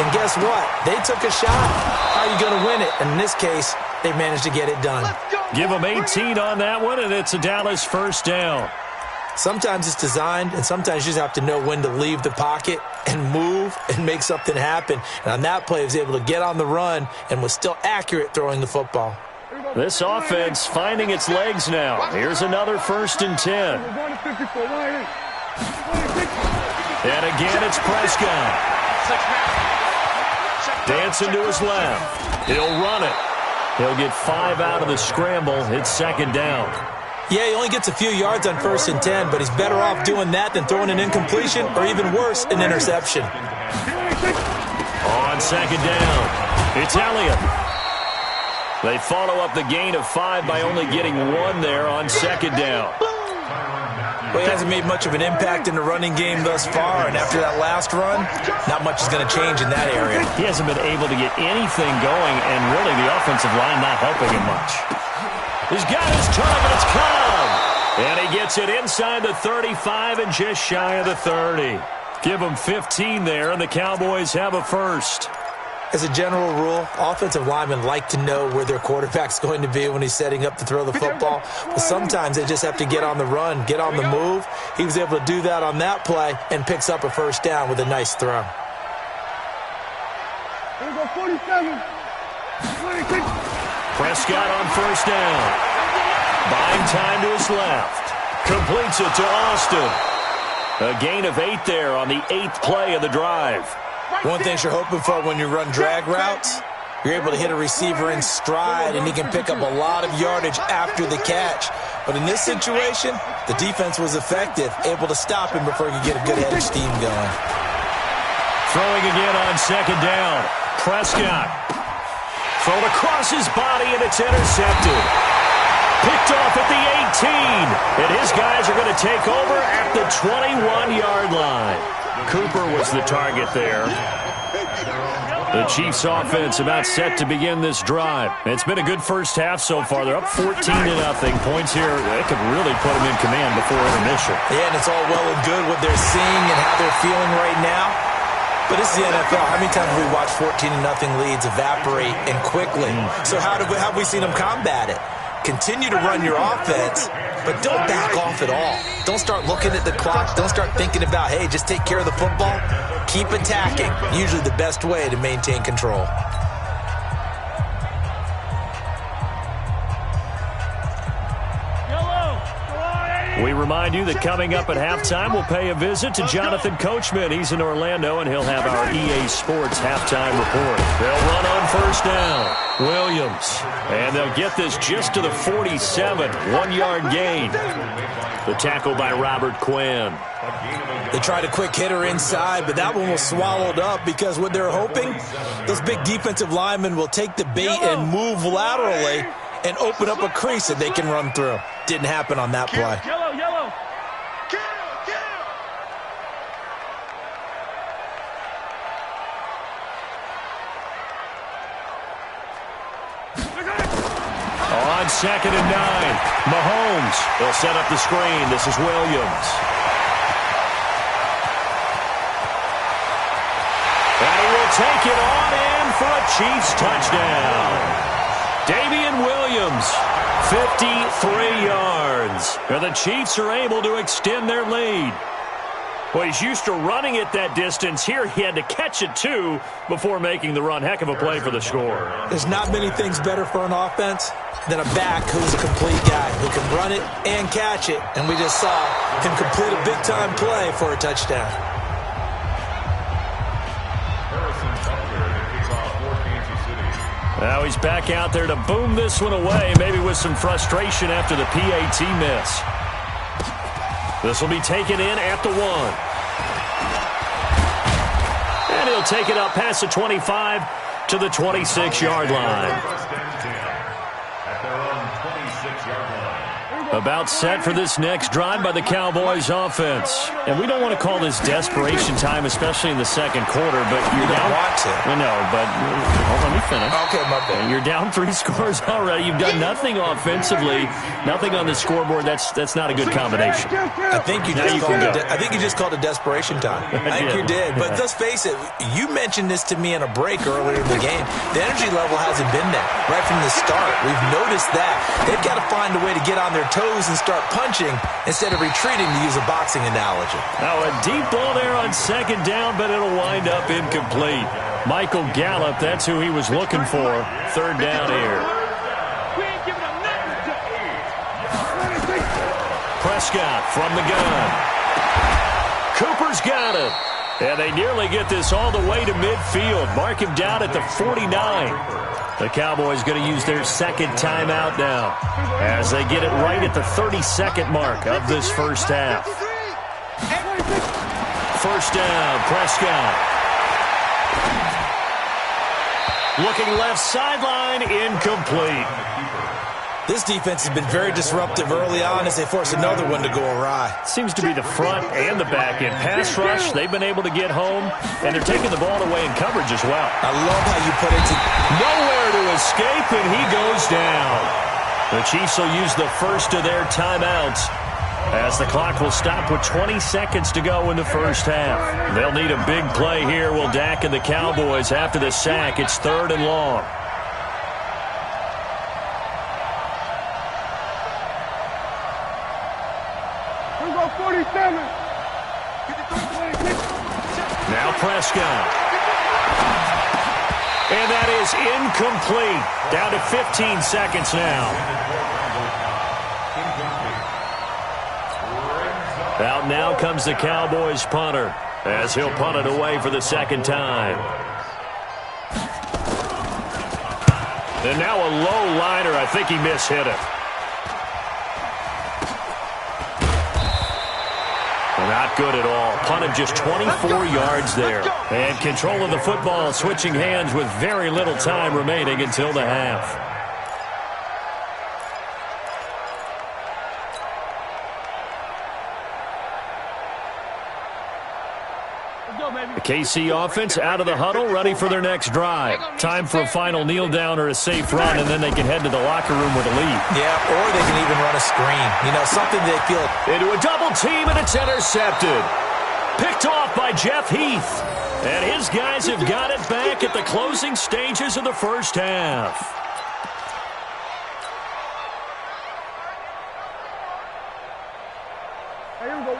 and guess what? They took a shot. How are you going to win it? And in this case, they managed to get it done. Give them 18 on that one, and it's a Dallas 1st down. Sometimes it's designed, and sometimes you just have to know when to leave the pocket and move and make something happen. And on that play, he was able to get on the run and was still accurate throwing the football. This offense finding its legs now. Here's another 1st and 10. And again, it's Prescott. Dancing to his left. He'll run it. He'll get 5 out of the scramble. It's 2nd down. Yeah, he only gets a few yards on 1st and 10, but he's better off doing that than throwing an incompletion or even worse, an interception. On 2nd down, it's Elliott. They follow up the gain of 5 by only getting 1 there on 2nd down. Well, he hasn't made much of an impact in the running game thus far, and after that last run, not much is going to change in that area. He hasn't been able to get anything going, and really the offensive line not helping him much. He's got his target, it's Cobb. And he gets it inside the 35 and just shy of the 30. Give him 15 there, and the Cowboys have a 1st. As a general rule, offensive linemen like to know where their quarterback's going to be when he's setting up to throw the football. But sometimes they just have to get on the run, get on the move. He was able to do that on that play and picks up a 1st down with a nice throw. Prescott on 1st down. Buying time to his left. Completes it to Austin. A gain of 8 there on the 8th play of the drive. One thing you're hoping for when you run drag routes, you're able to hit a receiver in stride, and he can pick up a lot of yardage after the catch. But in this situation, the defense was effective, able to stop him before he could get a good head of steam going. Throwing again on 2nd down. Prescott. Thrown across his body, and it's intercepted. Picked off at the 18. And his guys are going to take over at the 21-yard line. Cooper was the target there. The Chiefs offense about set to begin this drive. It's been a good first half so far. They're up 14-0. Points here, they could really put them in command before intermission. Yeah, and it's all well and good what they're seeing and how they're feeling right now. But this is the NFL. How many times have we watched 14-0 leads evaporate and quickly? So how have we seen them combat it? Continue to run your offense, but don't back off at all. Don't start looking at the clock. Don't start thinking about, hey, just take care of the football. Keep attacking. Usually the best way to maintain control. We remind you that coming up at halftime, we'll pay a visit to Jonathan Coachman. He's in Orlando, and he'll have our EA Sports halftime report. They'll run on first down. Williams. And they'll get this just to the 47. 1-yard gain. The tackle by Robert Quinn. They tried a quick hitter inside, but that one was swallowed up because what they're hoping, those big defensive linemen will take the bait and move laterally and open up a crease that they can run through. Didn't happen on that play. Yellow. On 2nd and 9, Mahomes. They'll set up the screen. This is Williams. And he will take it on in for a Chiefs touchdown. Damian Williams, 53 yards. And the Chiefs are able to extend their lead. Well, he's used to running it that distance. Here he had to catch it, too, before making the run. Heck of a play for the score. There's not many things better for an offense than a back who's a complete guy, who can run it and catch it. And we just saw him complete a big-time play for a touchdown. Now he's back out there to boom this one away, maybe with some frustration after the PAT miss. This will be taken in at the 1. And he'll take it up past the 25 to the 26-yard line. About set for this next drive by the Cowboys offense. And we don't want to call this desperation time, especially in the second quarter, but you're down. I know, but let me finish. Okay, my bad. You're down 3 scores already. You've done nothing offensively, nothing on the scoreboard. That's not a good combination. I think you just called it desperation time. I think you did. But let's face it, you mentioned this to me in a break earlier in the game. The energy level hasn't been there right from the start. We've noticed that. They've got to find a way to get on their toes and start punching instead of retreating, to use a boxing analogy. Now a deep ball there on 2nd down, but it'll wind up incomplete. Michael Gallup, that's who he was looking for. 3rd down here. Prescott from the gun. Cooper's got it. And they nearly get this all the way to midfield. Mark him down at the 49. The Cowboys going to use their 2nd timeout now as they get it right at the 32nd mark of this first half. 1st down, Prescott. Looking left sideline, incomplete. This defense has been very disruptive early on as they force another one to go awry. Seems to be the front and the back end. Pass rush, they've been able to get home, and they're taking the ball away in coverage as well. I love how you put it nowhere to escape, and he goes down. The Chiefs will use the first of their timeouts as the clock will stop with 20 seconds to go in the first half. They'll need a big play here, will Dak and the Cowboys after the sack. It's 3rd and long. Now Prescott. And that is incomplete. Down to 15 seconds now. Out now comes the Cowboys punter as he'll punt it away for the 2nd time. And now a low liner. I think he mishit it. Not good at all. Punted just 24 yards there. And control of the football, switching hands with very little time remaining until the half. The KC offense out of the huddle, ready for their next drive. Time for a final kneel down or a safe run, and then they can head to the locker room with a lead. Yeah, or they can even run a screen. You know, something they feel. Into a double team, and it's intercepted. Picked off by Jeff Heath. And his guys have got it back at the closing stages of the first half.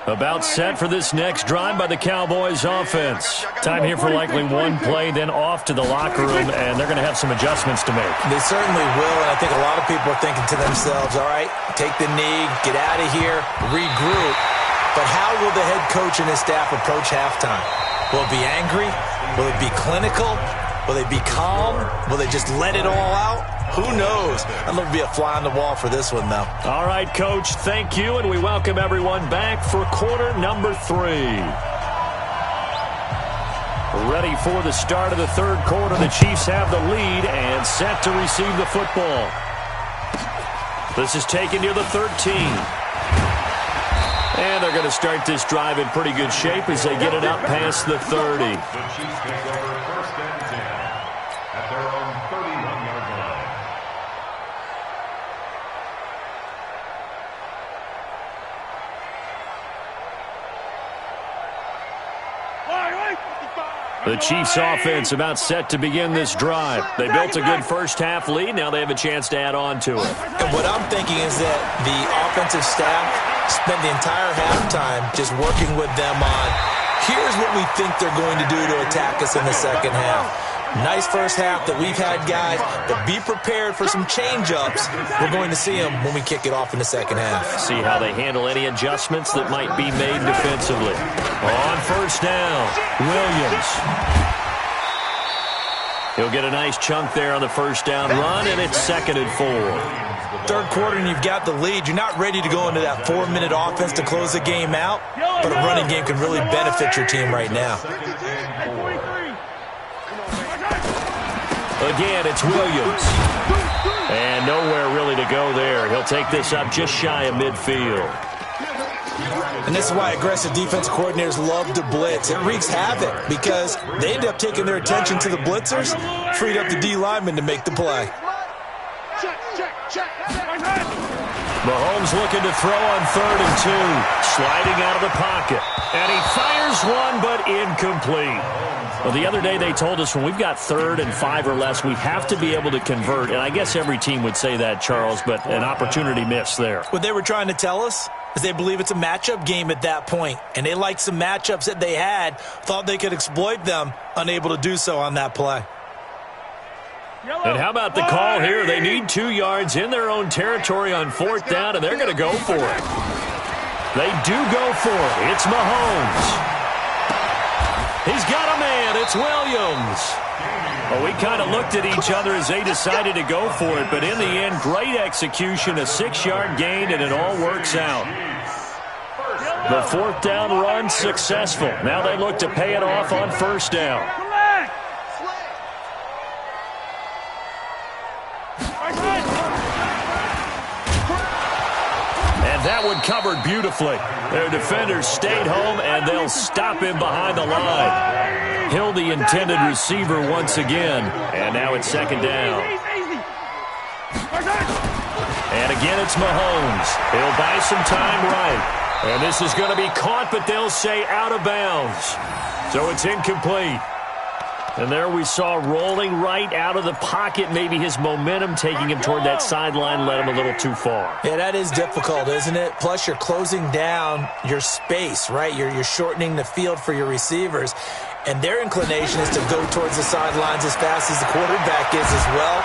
About set for this next drive by the Cowboys offense. Time here for likely one play, then off to the locker room, and they're going to have some adjustments to make. They certainly will, and I think a lot of people are thinking to themselves, all right, take the knee, get out of here, regroup. But how will the head coach and his staff approach halftime? Will it be angry? Will it be clinical? Will they be calm? Will they just let it all out? Who knows? I'm going to be a fly on the wall for this one, though. All right, Coach, thank you, and we welcome everyone back for quarter number 3. Ready for the start of the third quarter. The Chiefs have the lead and set to receive the football. This is taken near the 13. And they're going to start this drive in pretty good shape as they get it up past the 30. The Chiefs take over first and 10 at their own 31-yard line. The Chiefs offense about set to begin this drive. They built a good first half lead. Now they have a chance to add on to it. And what I'm thinking is that the offensive staff spent the entire halftime just working with them on, here's what we think they're going to do to attack us in the second half. Nice first half that we've had, guys, but be prepared for some change-ups. We're going to see them when we kick it off in the second half. See how they handle any adjustments that might be made defensively. On first down, Williams. He'll get a nice chunk there on the first down run, and it's 2nd and 4. Third quarter and you've got the lead. You're not ready to go into that 4-minute offense to close the game out, but a running game can really benefit your team right now. Again, it's Williams. And nowhere really to go there. He'll take this up just shy of midfield. And this is why aggressive defense coordinators love to blitz. It wreaks havoc because they end up taking their attention to the blitzers, freed up the D lineman to make the play. Mahomes looking to throw on 3rd and 2. Sliding out of the pocket. And he fires one, but incomplete. Well, the other day they told us when we've got 3rd and 5 or less, we have to be able to convert. And I guess every team would say that, Charles, but an opportunity missed there. What they were trying to tell us is they believe it's a matchup game at that point. And they liked some matchups that they had, thought they could exploit them, unable to do so on that play. And how about the call here? They need 2 yards in their own territory on 4th down, and they're going to go for it. They do go for it. It's Mahomes. He's got a man. It's Williams. Well, we kind of looked at each other as they decided to go for it, but in the end, great execution, a 6-yard gain, and it all works out. The 4th down run successful. Now they look to pay it off on 1st down. And that one covered beautifully. Their defenders stayed home, and they'll stop him behind the line. Hill, the intended receiver once again. And now it's 2nd down. And again, it's Mahomes. He'll buy some time right. And this is going to be caught, but they'll say out of bounds. So it's incomplete. And there we saw rolling right out of the pocket. Maybe his momentum taking him toward that sideline led him a little too far. Yeah, that is difficult, isn't it? Plus, you're closing down your space, right? You're shortening the field for your receivers. And their inclination is to go towards the sidelines as fast as the quarterback is as well.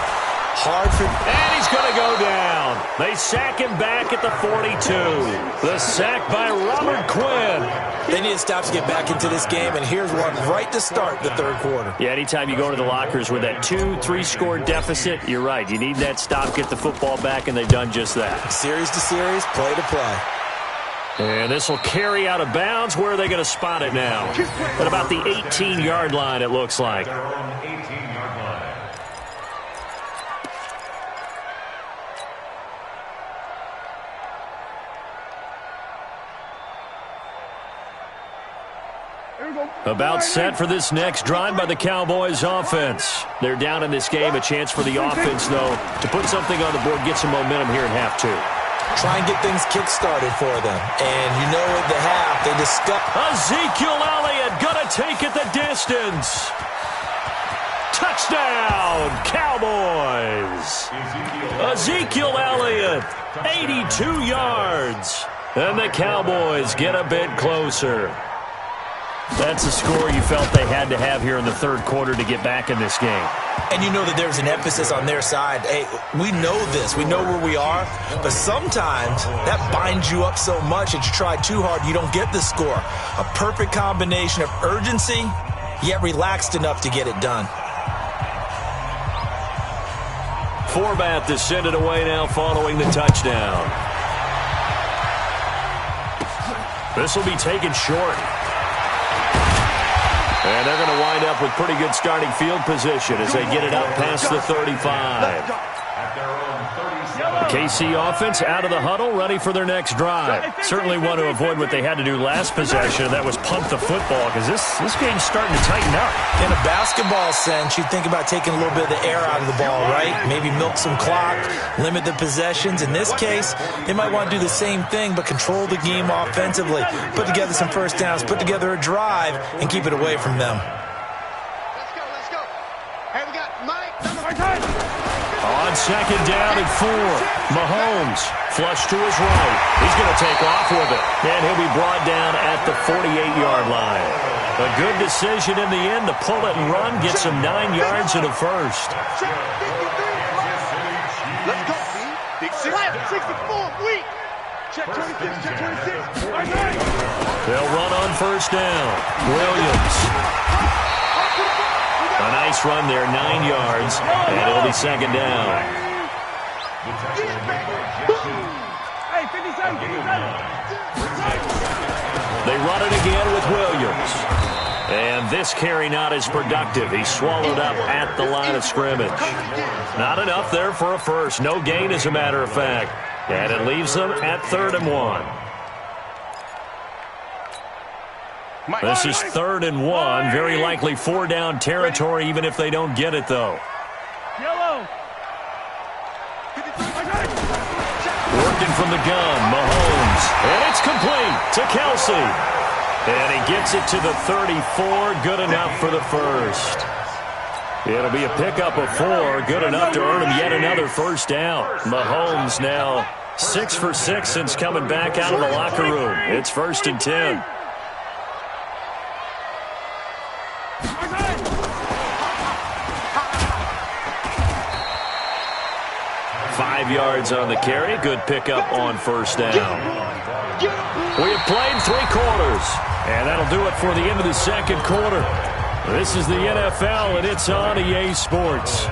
Hard for... And he's going to go down. They sack him back at the 42. The sack by Robert Quinn. They need to stop to get back into this game, and here's one right to start the third quarter. Yeah, anytime you go to the lockers with that 2-3 score deficit, you're right. You need that stop, get the football back, and they've done just that. Series to series, play to play. And this will carry out of bounds. Where are they going to spot it now? At about the 18-yard line, it looks like. Their own 18-yard line. About set for this next drive by the Cowboys offense. They're down in this game. A chance for the offense, though, to put something on the board, get some momentum here in half 2. try and get things kick-started for them. And you know at the half, they discuss. Ezekiel Elliott gonna take it the distance. Touchdown, Cowboys. Ezekiel Elliott, 82 yards. And the Cowboys get a bit closer. That's a score you felt they had to have here in the third quarter to get back in this game. And you know that there's an emphasis on their side. Hey, we know this. We know where we are. But sometimes that binds you up so much that you try too hard, you don't get the score. A perfect combination of urgency, yet relaxed enough to get it done. Forbath to send it away now following the touchdown. This will be taken short. And they're going to wind up with pretty good starting field position as they get it up past the 35. The KC offense out of the huddle, ready for their next drive. Certainly want to avoid what they had to do last possession, and that was punt the football, because this game's starting to tighten up. In a basketball sense, you think about taking a little bit of the air out of the ball, right? Maybe milk some clock, limit the possessions. In this case, they might want to do the same thing, but control the game offensively. Put together some first downs, put together a drive, and keep it away from them. Let's go. Hey, we got Mike. On second down and 4, Mahomes flush to his right. He's going to take off with it, and he'll be brought down at the 48-yard line. A good decision in the end to pull it and run, get some 9 yards and a first. Let's go, Big 64, weak. Check 26, check 26. They'll run on first down. Williams. A nice run there, 9 yards, and it'll be second down. They run it again with Williams. And this carry not as productive. He's swallowed up at the line of scrimmage. Not enough there for a first. No gain, as a matter of fact. And it leaves them at 3rd and 1. This is 3rd and 1. Very likely 4-down territory, even if they don't get it, though. Working from the gun, Mahomes. And it's complete to Kelsey. And he gets it to the 34. Good enough for the first. It'll be a pickup of 4. Good enough to earn him yet another first down. Mahomes now 6 for 6 since coming back out of the locker room. It's 1st and 10. 5 yards on the carry. Good pickup on first down. We have played 3 quarters, and that'll do it for the end of the second quarter. This is the NFL, and it's on EA Sports.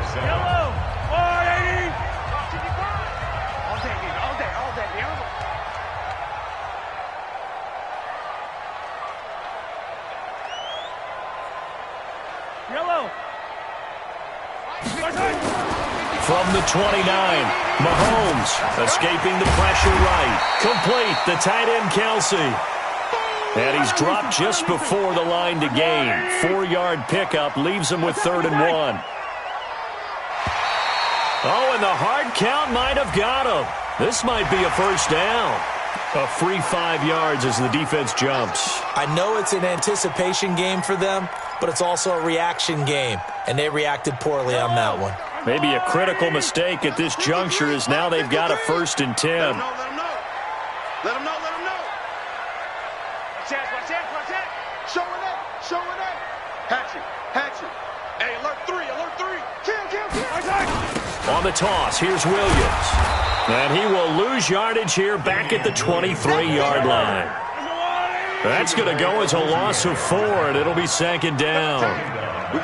From the 29, Mahomes escaping the pressure right. Complete, the tight end Kelsey. And he's dropped just before the line to gain. 4-yard pickup leaves him with 3rd and 1. Oh, and the hard count might have got him. This might be a first down. A free 5 yards as the defense jumps. I know it's an anticipation game for them, but it's also a reaction game, and they reacted poorly on that one. Maybe a critical mistake at this juncture is now they've got a 1st and 10. Let them know. Watch that. Showing up. Hatchet. Hey, alert 3. Kill. On the toss, here's Williams. And he will lose yardage here back at the 23-yard line. That's going to go as a loss of 4, and it'll be 2nd down.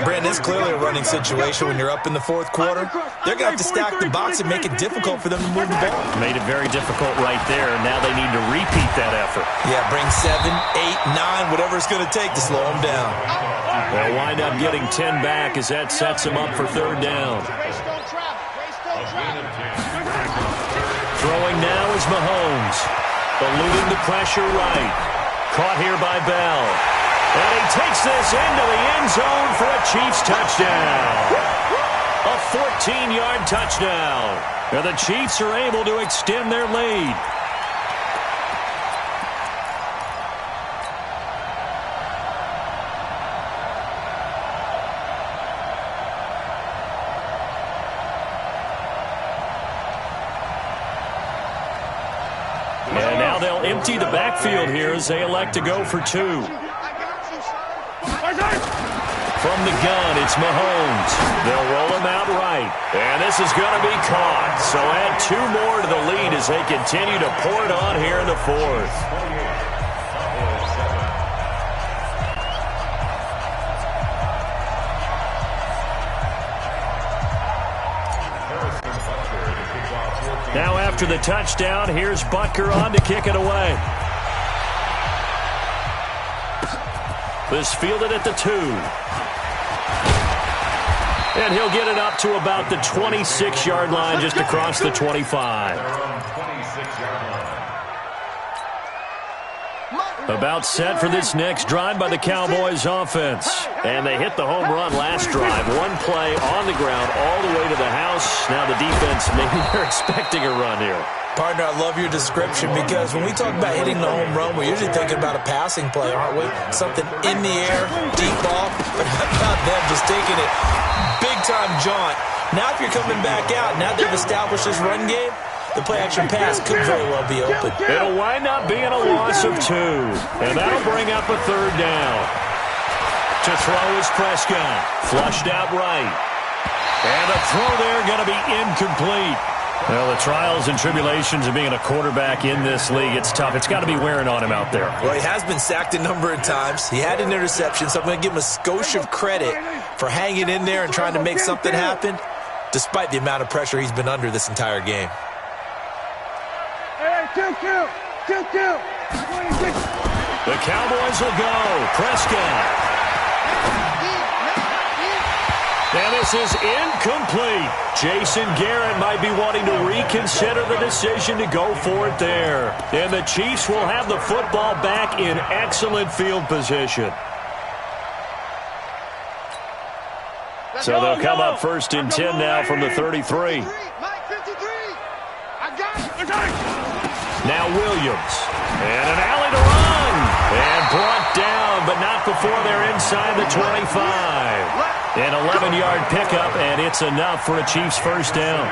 Brandon, it's clearly a running situation when you're up in the 4th quarter. They're going to have to stack the box and make it difficult for them to move the ball. Made it very difficult right there, and now they need to repeat that effort. Yeah, bring 7, 8, 9, whatever it's going to take to slow them down. They'll wind up getting 10 back as that sets them up for 3rd down. Throwing now is Mahomes. Eluding the pressure right. Caught here by Bell. And he takes this into the end zone for a Chiefs touchdown. A 14-yard touchdown. And the Chiefs are able to extend their lead. And now they'll empty the backfield here as they elect to go for two. From the gun, it's Mahomes. They'll roll him out right. And this is going to be caught. So add 2 more to the lead as they continue to pour it on here in the fourth. Now after the touchdown, here's Butker on to kick it away. This fielded at the 2. And he'll get it up to about the 26-yard line, just across the 25. About set for this next drive by the Cowboys offense. And they hit the home run last drive. 1 play on the ground all the way to the house. Now the defense, maybe they're expecting a run here. Partner, I love your description because when we talk about hitting the home run, we're usually thinking about a passing play, aren't we? Something in the air, deep ball. But how about them just taking it big-time jaunt? Now if you're coming back out, now they've established this run game, the play-action pass could very well be open. It'll wind up being a loss of 2. And that'll bring up a 3rd down. To throw is Prescott. Flushed out right. And the throw there going to be incomplete. Well, the trials and tribulations of being a quarterback in this league, it's tough. It's got to be wearing on him out there. Well, he has been sacked a number of times. He had an interception, so I'm going to give him a skosh of credit for hanging in there and trying to make something happen, despite the amount of pressure he's been under this entire game. The Cowboys will go. Prescott. And this is incomplete. Jason Garrett might be wanting to reconsider the decision to go for it there. And the Chiefs will have the football back in excellent field position. So they'll come up 1st and 10 now from the 33. Now Williams. And an alley to run. And brought down, but not before they're inside the 25. An 11-yard pickup, and it's enough for a Chiefs 1st down.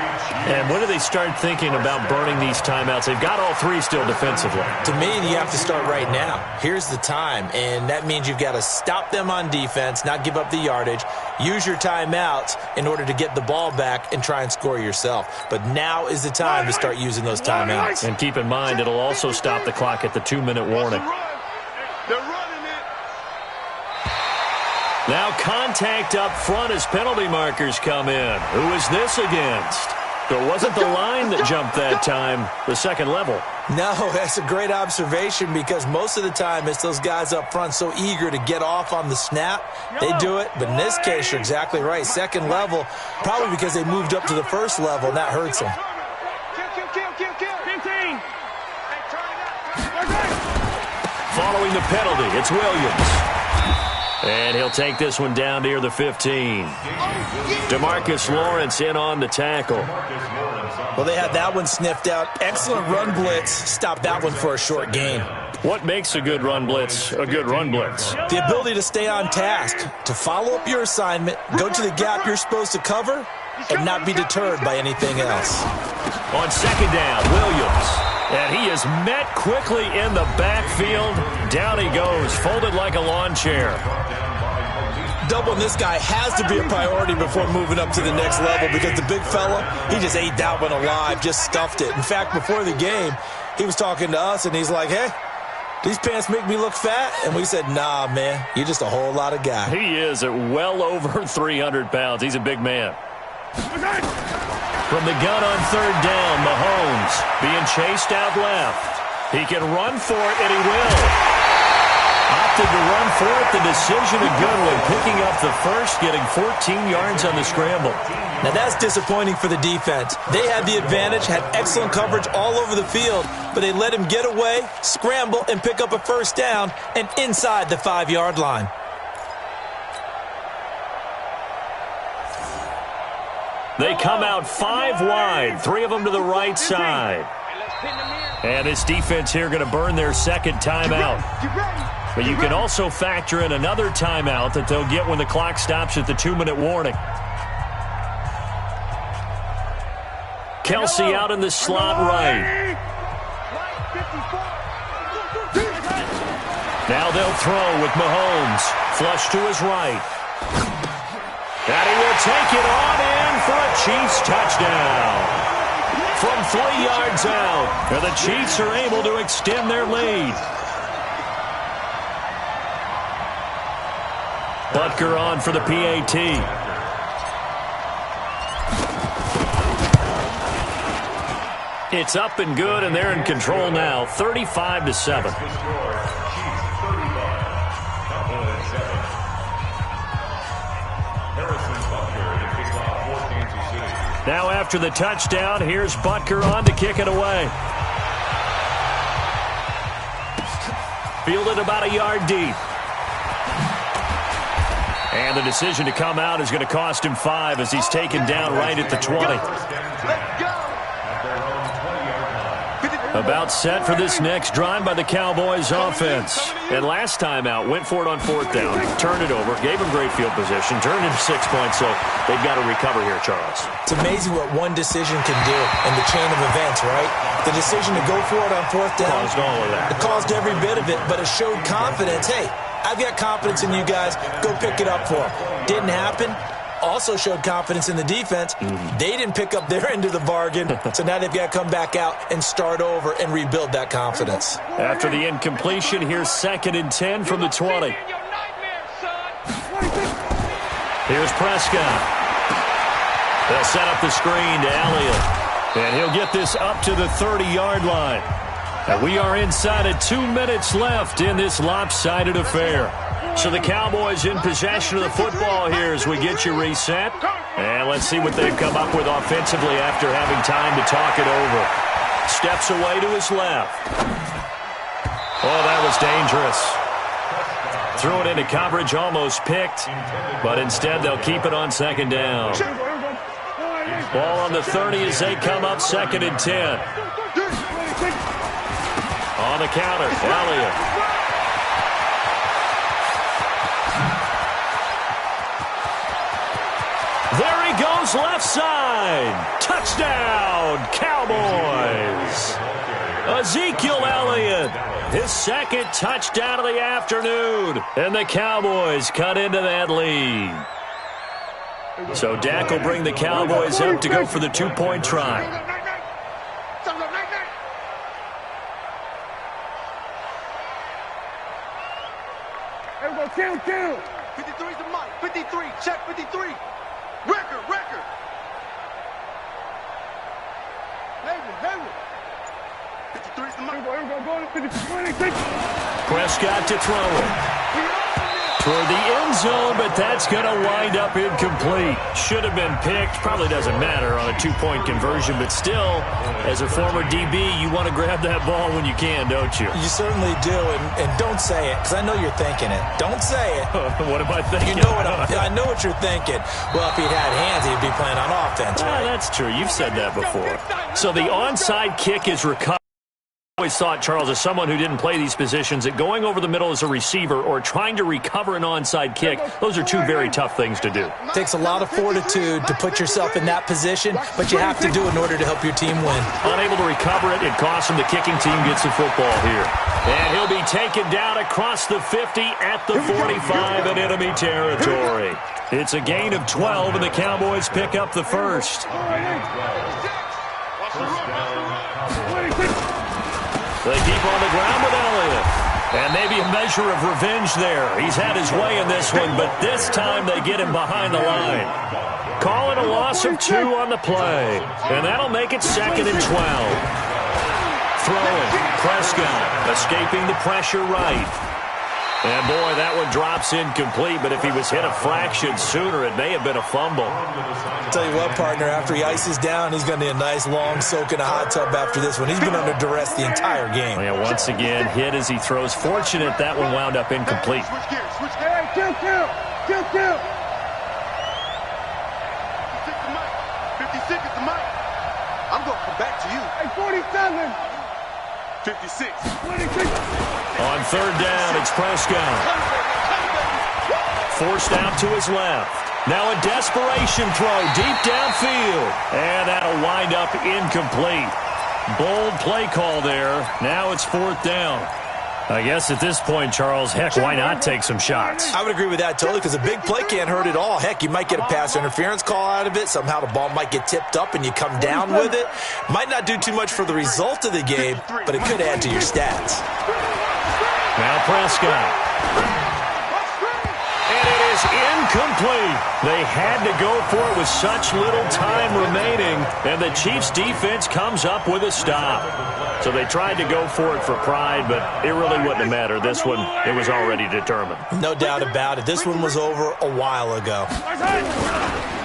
And when do they start thinking about burning these timeouts? They've got all 3 still defensively. To me, you have to start right now. Here's the time, and that means you've got to stop them on defense, not give up the yardage, use your timeouts in order to get the ball back and try and score yourself. But now is the time to start using those timeouts. And keep in mind, it'll also stop the clock at the 2-minute warning. Now contact up front as penalty markers come in. Who is this against? It wasn't the line that jumped that time, the second level. No, that's a great observation because most of the time it's those guys up front so eager to get off on the snap. They do it, but in this case, you're exactly right. Second level, probably because they moved up to the first level, and that hurts them. Following the penalty, it's Williams. And he'll take this one down near the 15. DeMarcus Lawrence in on the tackle. Well, they had that one sniffed out. Excellent run blitz. Stopped that one for a short gain. What makes a good run blitz a good run blitz? The ability to stay on task, to follow up your assignment, go to the gap you're supposed to cover, and not be deterred by anything else. On 2nd down, Williams. And he is met quickly in the backfield. Down he goes, folded like a lawn chair. Doubling this guy has to be a priority before moving up to the next level because the big fella, he just ate that one alive, just stuffed it. In fact, before the game, he was talking to us, and he's like, hey, these pants make me look fat? And we said, nah, man, you're just a whole lot of guy. He is at well over 300 pounds. He's a big man. From the gun on 3rd down, Mahomes being chased out left. He can run for it, and he will. Opted to run for it. The decision a good one. Picking up the first, getting 14 yards on the scramble. Now that's disappointing for the defense. They had the advantage, had excellent coverage all over the field, but they let him get away, scramble, and pick up a 1st down, and inside the 5-yard line. They come out 5 wide, 3 of them to the right side. And this defense here going to burn their second timeout. But you can also factor in another timeout that they'll get when the clock stops at the 2-minute warning. Kelsey out in the slot right. Now they'll throw with Mahomes. Flush to his right. And he will take it on in for a Chiefs touchdown. From 3 yards out. And the Chiefs are able to extend their lead. Butker on for the PAT. It's up and good, and they're in control now, 35-7. Now after the touchdown, here's Butker on to kick it away. Fielded about a yard deep. And the decision to come out is going to cost him 5 as he's taken down right at the 20. About set for this next drive by the Cowboys offense. And last time out, went for it on 4th down, turned it over, gave him great field position, turned into 6 points, so they've got to recover here, Charles. It's amazing what one decision can do in the chain of events, right? The decision to go for it on 4th down. Caused all of that. It caused every bit of it, but it showed confidence. Hey, I've got confidence in you guys. Go pick it up for them. Didn't happen. Also showed confidence in the defense. They didn't pick up their end of the bargain, so now they've got to come back out and start over and rebuild that confidence. After the incompletion, here's 2nd and 10 from the 20. Here's Prescott. They'll set up the screen to Elliott, and he'll get this up to the 30-yard line. And we are inside of 2 minutes left in this lopsided affair. So the Cowboys in possession of the football here as we get you reset. And let's see what they've come up with offensively after having time to talk it over. Steps away to his left. Oh, that was dangerous. Threw it into coverage, almost picked. But instead they'll keep it on 2nd down. Ball on the 30 as they come up 2nd and 10. On the counter, Elliott. There he goes, left side. Touchdown, Cowboys. Ezekiel Elliott, his 2nd touchdown of the afternoon. And the Cowboys cut into that lead. So Dak will bring the Cowboys up to go for the 2-point try. Everybody count. 53's the mic. 53, check 53. Record. Hayward. 53's the mic. Prescott to throw it. Toward the end zone, but that's going to wind up incomplete. Should have been picked. Probably doesn't matter on a 2-point conversion, but still, as a former DB, you want to grab that ball when you can, don't you? You certainly do, and don't say it, because I know you're thinking it. Don't say it. What am I thinking? You know what I know what you're thinking. Well, if he'd had hands, he'd be playing on offense, right? That's true. You've said that before. So the onside kick is recovered. I always thought, Charles, as someone who didn't play these positions, that going over the middle as a receiver or trying to recover an onside kick, those are 2 very tough things to do. It takes a lot of fortitude to put yourself in that position, but you have to do it in order to help your team win. Unable to recover it, it costs him. The kicking team gets the football here. And he'll be taken down across the 50 at the 45 in enemy territory. It's a gain of 12, and the Cowboys pick up the first. They keep on the ground with Elliott. And maybe a measure of revenge there. He's had his way in this one, but this time they get him behind the line. Call it a loss of 2 on the play. And that'll make it 2nd and 12. Throwing, Prescott escaping the pressure right. And, boy, that one drops incomplete, but if he was hit a fraction sooner, it may have been a fumble. I'll tell you what, partner, after he ices down, he's going to need a nice long soak in a hot tub after this one. He's been under duress the entire game. Yeah, once again, hit as he throws. Fortunate that one wound up incomplete. Switch gears. Count. stick at the mic. I'm going to come back to you. Hey, 47. 56. 26. On third down, it's Prescott. Forced out to his left. Now a desperation throw deep downfield. And that'll wind up incomplete. Bold play call there. Now it's fourth down. I guess at this point, Charles, heck, why not take some shots? I would agree with that totally because a big play can't hurt at all. Heck, you might get a pass interference call out of it. Somehow the ball might get tipped up and you come down with it. Might not do too much for the result of the game, but it could add to your stats. Now Prescott. And it is incomplete. They had to go for it with such little time remaining, and the Chiefs' defense comes up with a stop. So they tried to go for it for pride, but it really wouldn't have mattered. This one, it was already determined. No doubt about it. This one was over a while ago.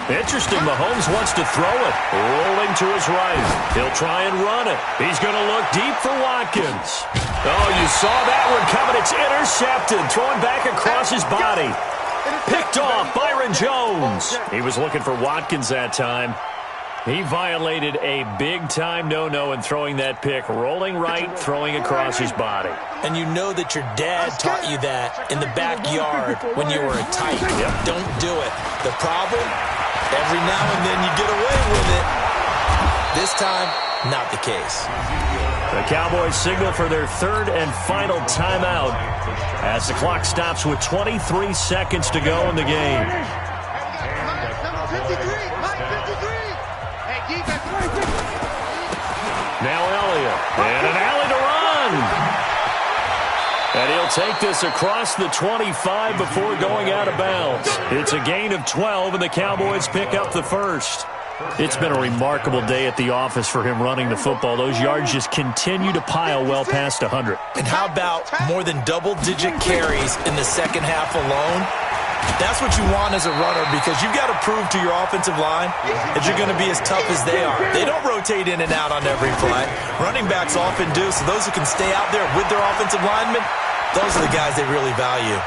Interesting, Mahomes wants to throw it. Rolling to his right. He'll try and run it. He's going to look deep for Watkins. Oh, you saw that one coming. It's intercepted. Thrown back across his body. Picked off Byron Jones. He was looking for Watkins that time. He violated a big-time no-no in throwing that pick. Rolling right, throwing across his body. And you know that your dad taught you that in the backyard when you were a tight. Yep. Don't do it. The problem, every now and then you get away with it. This time, not the case. The Cowboys signal for their third and final timeout as the clock stops with 23 seconds to go in the game. Now Elliott, and an alley to run. And he'll take this across the 25 before going out of bounds. It's a gain of 12, and the Cowboys pick up the first. It's been a remarkable day at the office for him running the football. Those yards just continue to pile well past 100. And how about more than double-digit carries in the second half alone? That's what you want as a runner because you've got to prove to your offensive line that you're going to be as tough as they are. They don't rotate in and out on every play. Running backs often do, so those who can stay out there with their offensive linemen, those are the guys they really value.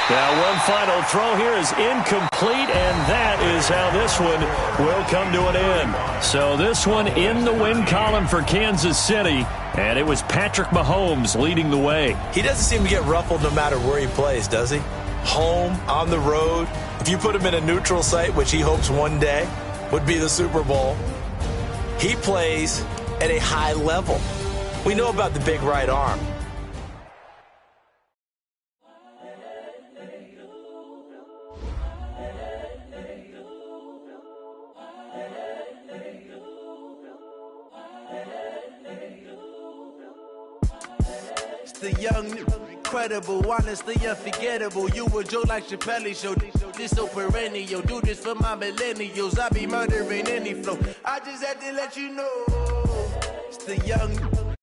Now one final throw here is incomplete, and that is how this one will come to an end. So this one in the win column for Kansas City, and it was Patrick Mahomes leading the way. He doesn't seem to get ruffled no matter where he plays, does he? Home, on the road. If you put him in a neutral site, which he hopes one day would be the Super Bowl, he plays at a high level. We know about the big right arm. The young, incredible, honestly unforgettable. You a Joe like Chappelle show. This so perennial. Do this for my millennials. I be murdering any flow. I just had to let you know. It's the young.